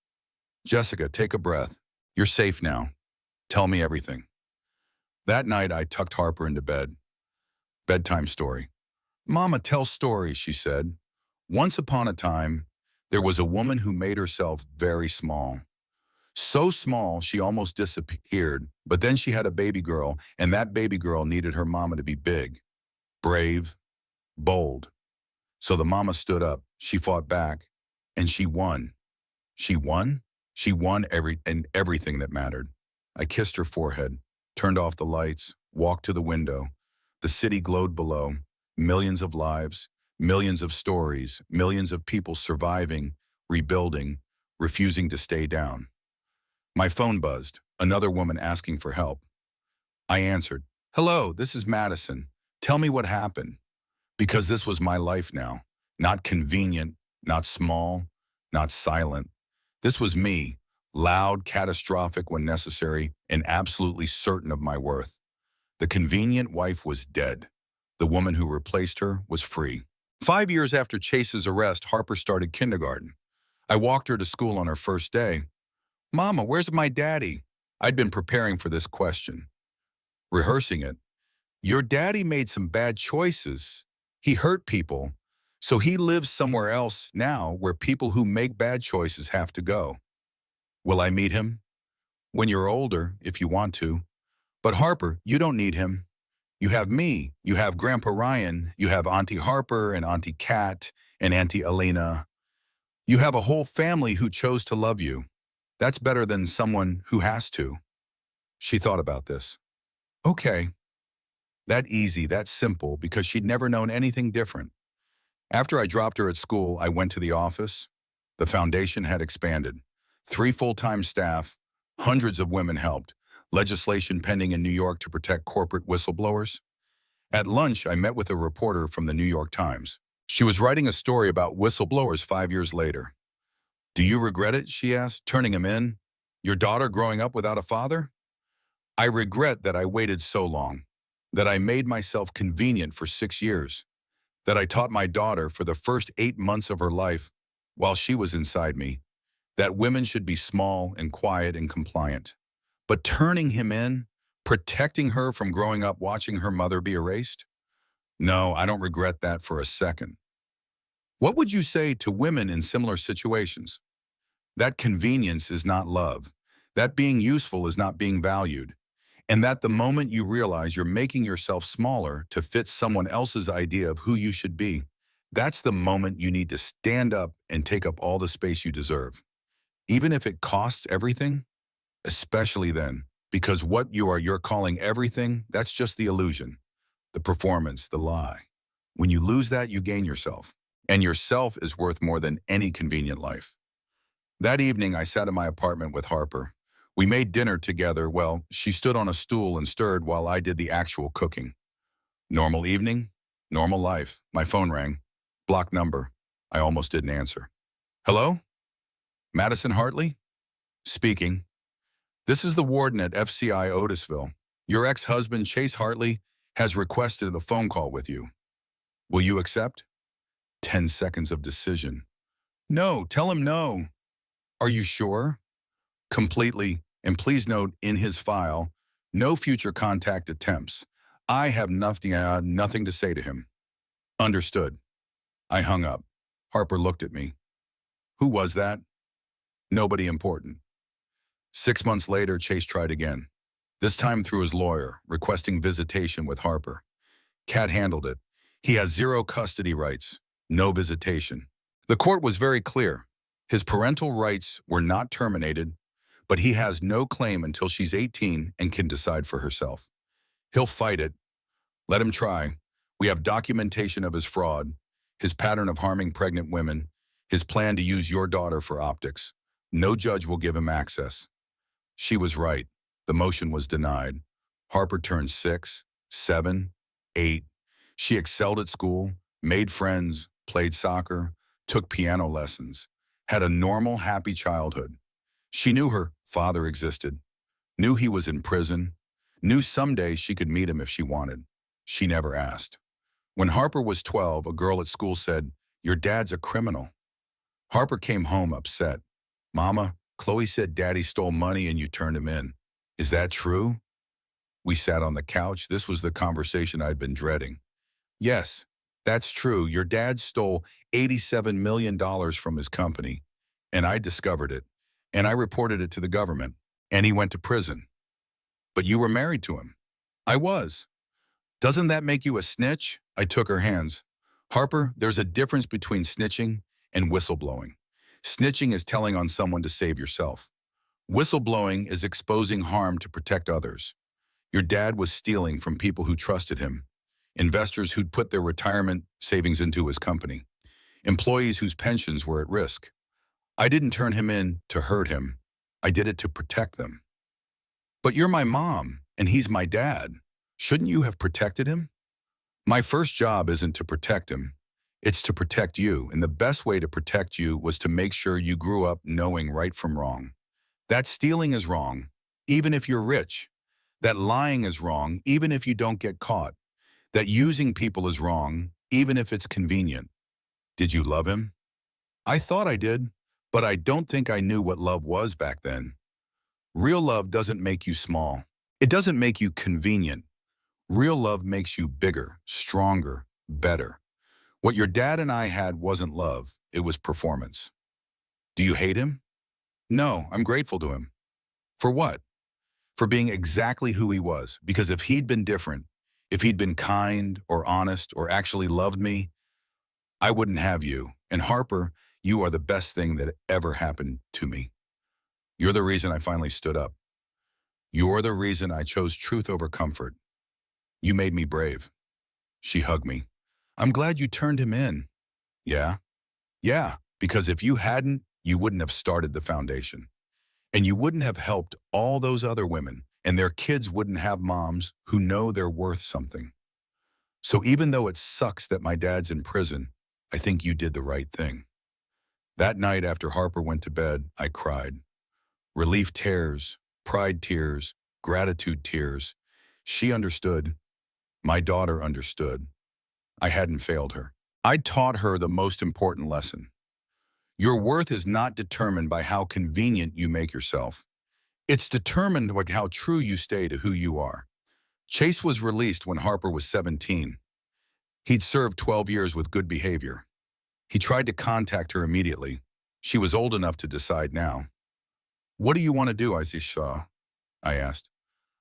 Jessica, take a breath. You're safe now. Tell me everything. That night, I tucked Harper into bed. Bedtime story. Mama, tell stories, she said. Once upon a time, there was a woman who made herself very small. So small, she almost disappeared, but then she had a baby girl, and that baby girl needed her mama to be big, brave, bold. So the mama stood up, she fought back, and she won. She won? She won everything that mattered. I kissed her forehead, turned off the lights, walked to the window. The city glowed below, millions of lives, millions of stories, millions of people surviving, rebuilding, refusing to stay down. My phone buzzed, another woman asking for help. I answered, "Hello, this is Madison. Tell me what happened." Because this was my life now. Not convenient, not small, not silent. This was me, loud, catastrophic when necessary, and absolutely certain of my worth. The convenient wife was dead. The woman who replaced her was free. 5 years after Chase's arrest, Harper started kindergarten. I walked her to school on her first day. "Mama, where's my daddy?" I'd been preparing for this question, rehearsing it. "Your daddy made some bad choices. He hurt people, so he lives somewhere else now where people who make bad choices have to go. Will I meet him?" "When you're older, if you want to. But Harper, you don't need him. You have me, you have Grandpa Ryan, you have Auntie Harper and Auntie Kat and Auntie Elena. You have a whole family who chose to love you. That's better than someone who has to." She thought about this. Okay. That easy, that simple, because she'd never known anything different. After I dropped her at school, I went to the office. The foundation had expanded. 3 full-time staff, hundreds of women helped, legislation pending in New York to protect corporate whistleblowers. At lunch, I met with a reporter from the New York Times. She was writing a story about whistleblowers 5 years later. "Do you regret it?" she asked, "turning him in? Your daughter growing up without a father?" "I regret that I waited so long, that I made myself convenient for 6 years, that I taught my daughter for the first 8 months of her life, while she was inside me, that women should be small and quiet and compliant. But turning him in, protecting her from growing up watching her mother be erased? No, I don't regret that for a second." What would you say to women in similar situations? That convenience is not love, that being useful is not being valued, and that the moment you realize you're making yourself smaller to fit someone else's idea of who you should be, that's the moment you need to stand up and take up all the space you deserve. Even if it costs everything, especially then, because what you're calling everything, that's just the illusion, the performance, the lie. When you lose that, you gain yourself. And yourself is worth more than any convenient life. That evening, I sat in my apartment with Harper. We made dinner together. Well, she stood on a stool and stirred while I did the actual cooking. Normal evening, normal life. My phone rang. Blocked number. I almost didn't answer. "Hello? Madison Hartley?" "Speaking." "This is the warden at FCI Otisville. Your ex-husband, Chase Hartley, has requested a phone call with you. Will you accept?" 10 seconds of decision. "No, tell him no." "Are you sure?" "Completely. And please note in his file, no future contact attempts. I have nothing to say to him." "Understood." I hung up. Harper looked at me. "Who was that?" "Nobody important." 6 months later, Chase tried again. This time through his lawyer, requesting visitation with Harper. Kat handled it. He has 0 custody rights. No visitation. The court was very clear. His parental rights were not terminated, but he has no claim until she's 18 and can decide for herself. He'll fight it. Let him try. We have documentation of his fraud, his pattern of harming pregnant women, his plan to use your daughter for optics. No judge will give him access. She was right. The motion was denied. Harper turned 6, 7, 8. She excelled at school, made friends, played soccer, took piano lessons, had a normal, happy childhood. She knew her father existed, knew he was in prison, knew someday she could meet him if she wanted. She never asked. When Harper was 12, a girl at school said, "Your dad's a criminal." Harper came home upset. "Mama, Chloe said Daddy stole money and you turned him in. Is that true?" We sat on the couch. This was the conversation I'd been dreading. "Yes, that's true. Your dad stole $87 million from his company, and I discovered it, and I reported it to the government, and he went to prison. But you were married to him." "I was." "Doesn't that make you a snitch?" I took her hands. "Harper, there's a difference between snitching and whistleblowing. Snitching is telling on someone to save yourself. Whistleblowing is exposing harm to protect others. Your dad was stealing from people who trusted him, investors who'd put their retirement savings into his company, employees whose pensions were at risk. I didn't turn him in to hurt him. I did it to protect them." "But you're my mom, and he's my dad. Shouldn't you have protected him?" "My first job isn't to protect him. It's to protect you, and the best way to protect you was to make sure you grew up knowing right from wrong. That stealing is wrong, even if you're rich. That lying is wrong, even if you don't get caught. That using people is wrong, even if it's convenient." "Did you love him?" "I thought I did, but I don't think I knew what love was back then. Real love doesn't make you small. It doesn't make you convenient. Real love makes you bigger, stronger, better. What your dad and I had wasn't love, it was performance." "Do you hate him?" "No, I'm grateful to him." "For what?" "For being exactly who he was, because if he'd been different, if he'd been kind or honest or actually loved me, I wouldn't have you. And Harper, you are the best thing that ever happened to me. You're the reason I finally stood up. You're the reason I chose truth over comfort. You made me brave." She hugged me. "I'm glad you turned him in." "Yeah? Yeah, because if you hadn't, you wouldn't have started the foundation. And you wouldn't have helped all those other women, and their kids wouldn't have moms who know they're worth something. So even though it sucks that my dad's in prison, I think you did the right thing." That night after Harper went to bed, I cried. Relief tears, pride tears, gratitude tears. She understood. My daughter understood. I hadn't failed her. I taught her the most important lesson. Your worth is not determined by how convenient you make yourself. It's determined by how true you stay to who you are. Chase was released when Harper was 17. He'd served 12 years with good behavior. He tried to contact her immediately. She was old enough to decide now. "What do you want to do, Aisha?" I asked.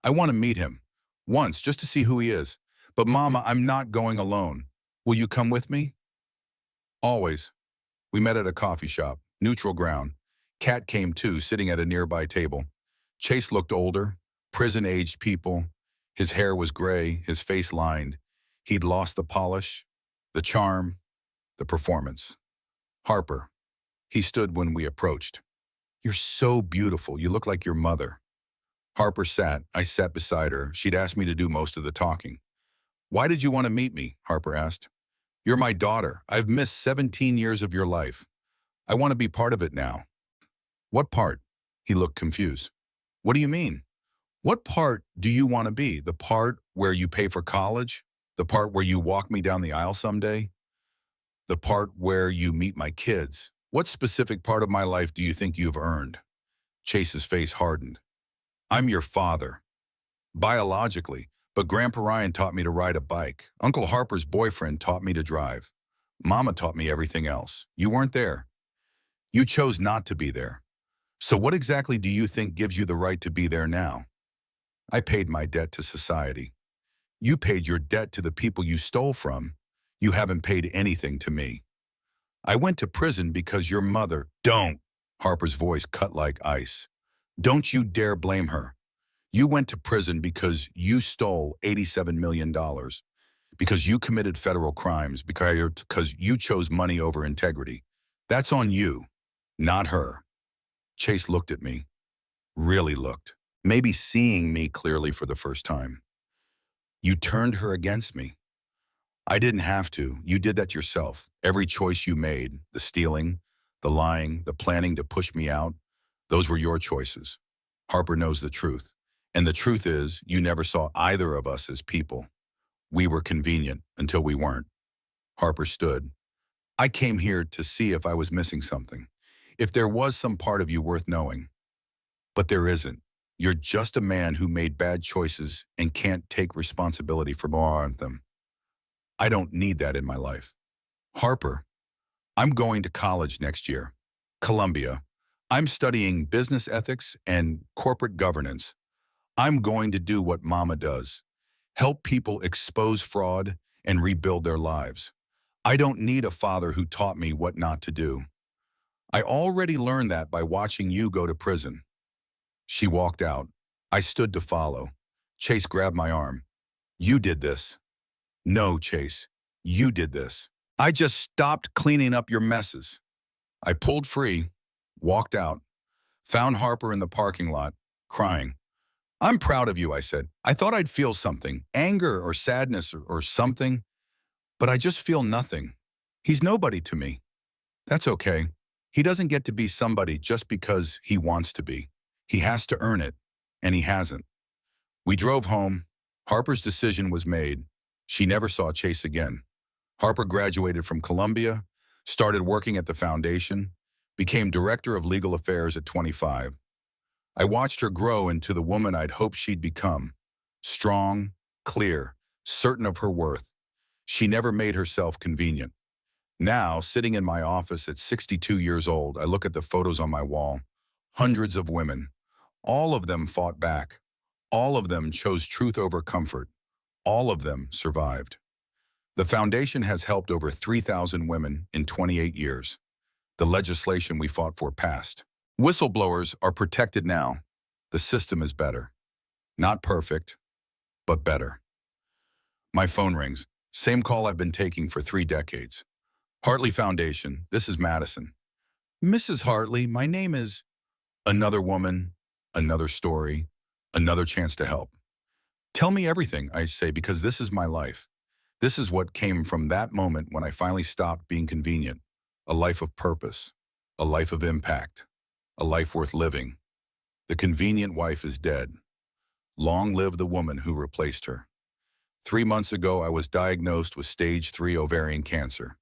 "I want to meet him. Once, just to see who he is. But Mama, I'm not going alone. Will you come with me?" "Always." We met at a coffee shop, neutral ground. Kat came too, sitting at a nearby table. Chase looked older, prison-aged people. His hair was gray, his face lined. He'd lost the polish, the charm, the performance. "Harper." He stood when we approached. "You're so beautiful. You look like your mother." Harper sat. I sat beside her. She'd asked me to do most of the talking. "Why did you want to meet me?" Harper asked. "You're my daughter. I've missed 17 years of your life. I want to be part of it now." "What part?" He looked confused. "What do you mean? What part do you want to be? The part where you pay for college? The part where you walk me down the aisle someday? The part where you meet my kids? What specific part of my life do you think you've earned?" Chase's face hardened. "I'm your father. Biologically, but Grandpa Ryan taught me to ride a bike. Uncle Harper's boyfriend taught me to drive. Mama taught me everything else. You weren't there. You chose not to be there. So what exactly do you think gives you the right to be there now?" "I paid my debt to society. You paid your debt to the people you stole from. You haven't paid anything to me. I went to prison because your mother—" "Don't!" Harper's voice cut like ice. "Don't you dare blame her. You went to prison because you stole $87 million, because you committed federal crimes, because you chose money over integrity. That's on you, not her." Chase looked at me. really looked. Maybe seeing me clearly for the first time. You turned her against me. I didn't have to. You did that yourself. Every choice you made, the stealing, the lying, the planning to push me out, those were your choices. Harper knows the truth. And the truth is, you never saw either of us as people. We were convenient until we weren't. Harper stood. I came here to see if I was missing something. If there was some part of you worth knowing. But there isn't. You're just a man who made bad choices and can't take responsibility for more of them. I don't need that in my life. Harper, I'm going to college next year. Columbia. I'm studying business ethics and corporate governance. I'm going to do what Mama does. Help people expose fraud and rebuild their lives. I don't need a father who taught me what not to do. I already learned that by watching you go to prison. She walked out. I stood to follow. Chase grabbed my arm. You did this. No, Chase. You did this. I just stopped cleaning up your messes. I pulled free, walked out, found Harper in the parking lot, crying. I'm proud of you, I said. I thought I'd feel something, anger or sadness or something, but I just feel nothing. He's nobody to me. That's okay. He doesn't get to be somebody just because he wants to be. He has to earn it, and he hasn't. We drove home. Harper's decision was made. She never saw Chase again. Harper graduated from Columbia, started working at the foundation, became director of legal affairs at 25. I watched her grow into the woman I'd hoped she'd become. Strong, clear, certain of her worth. She never made herself convenient. Now, sitting in my office at 62 years old, I look at the photos on my wall. Hundreds of women. All of them fought back. All of them chose truth over comfort. All of them survived. The foundation has helped over 3,000 women in 28 years. The legislation we fought for passed. Whistleblowers are protected now. The system is better. Not perfect, but better. My phone rings. Same call I've been taking for 3 decades. Hartley Foundation, this is Madison. Mrs. Hartley, my name is... Another woman, another story, another chance to help. Tell me everything, I say, because this is my life. This is what came from that moment when I finally stopped being convenient. A life of purpose, a life of impact, a life worth living. The convenient wife is dead. Long live the woman who replaced her. 3 months ago, I was diagnosed with stage 3 ovarian cancer.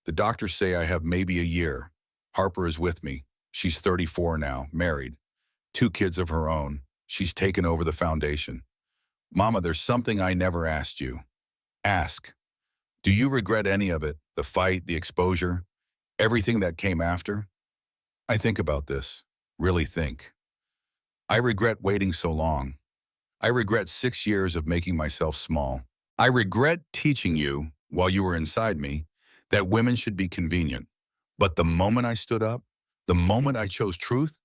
The doctors say I have maybe a year. Harper is with me. She's 34 now, married. 2 kids of her own. She's taken over the foundation. Mama, there's something I never asked you. Ask. Do you regret any of it? The fight, the exposure, everything that came after? I think about this. Really think. I regret waiting so long. I regret 6 years of making myself small. I regret teaching you, while you were inside me, that women should be convenient. But the moment I stood up, the moment I chose truth,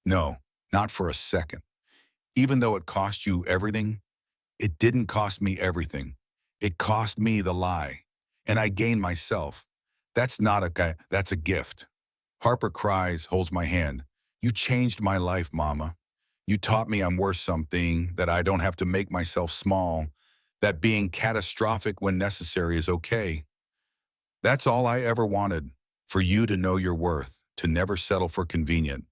no, not for a second. Even though it cost you everything, it didn't cost me everything. It cost me the lie. And I gained myself. That's not a guy, that's a gift. Harper cries, holds my hand. You changed my life, Mama. You taught me I'm worth something, that I don't have to make myself small, that being catastrophic when necessary is okay. That's all I ever wanted, for you to know your worth, to never settle for convenient,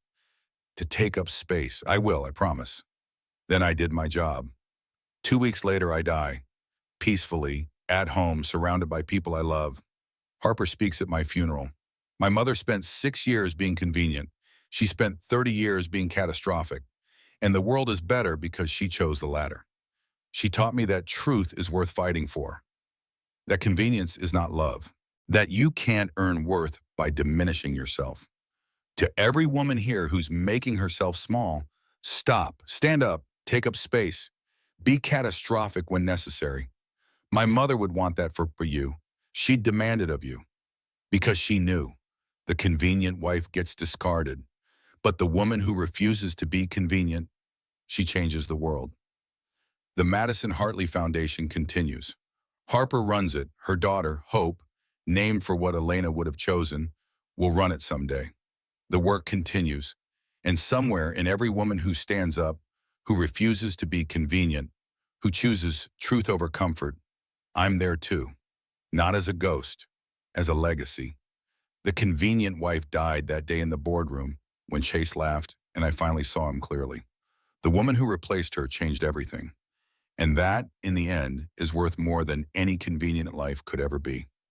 to take up space. I will, I promise. Then I did my job. 2 weeks later, I die, peacefully, at home, surrounded by people I love. Harper speaks at my funeral. My mother spent 6 years being convenient. She spent 30 years being catastrophic. And the world is better because she chose the latter. She taught me that truth is worth fighting for, that convenience is not love, that you can't earn worth by diminishing yourself. To every woman here who's making herself small, stop, stand up, take up space, be catastrophic when necessary. My mother would want that for you. She'd demand it of you because she knew the convenient wife gets discarded, but the woman who refuses to be convenient, she changes the world. The Madison Hartley Foundation continues. Harper runs it. Her daughter, Hope, named for what Elena would have chosen, will run it someday. The work continues. And somewhere in every woman who stands up, who refuses to be convenient, who chooses truth over comfort, I'm there too. Not as a ghost, as a legacy. The convenient wife died that day in the boardroom when Chase laughed and I finally saw him clearly. The woman who replaced her changed everything. And that, in the end, is worth more than any convenient life could ever be.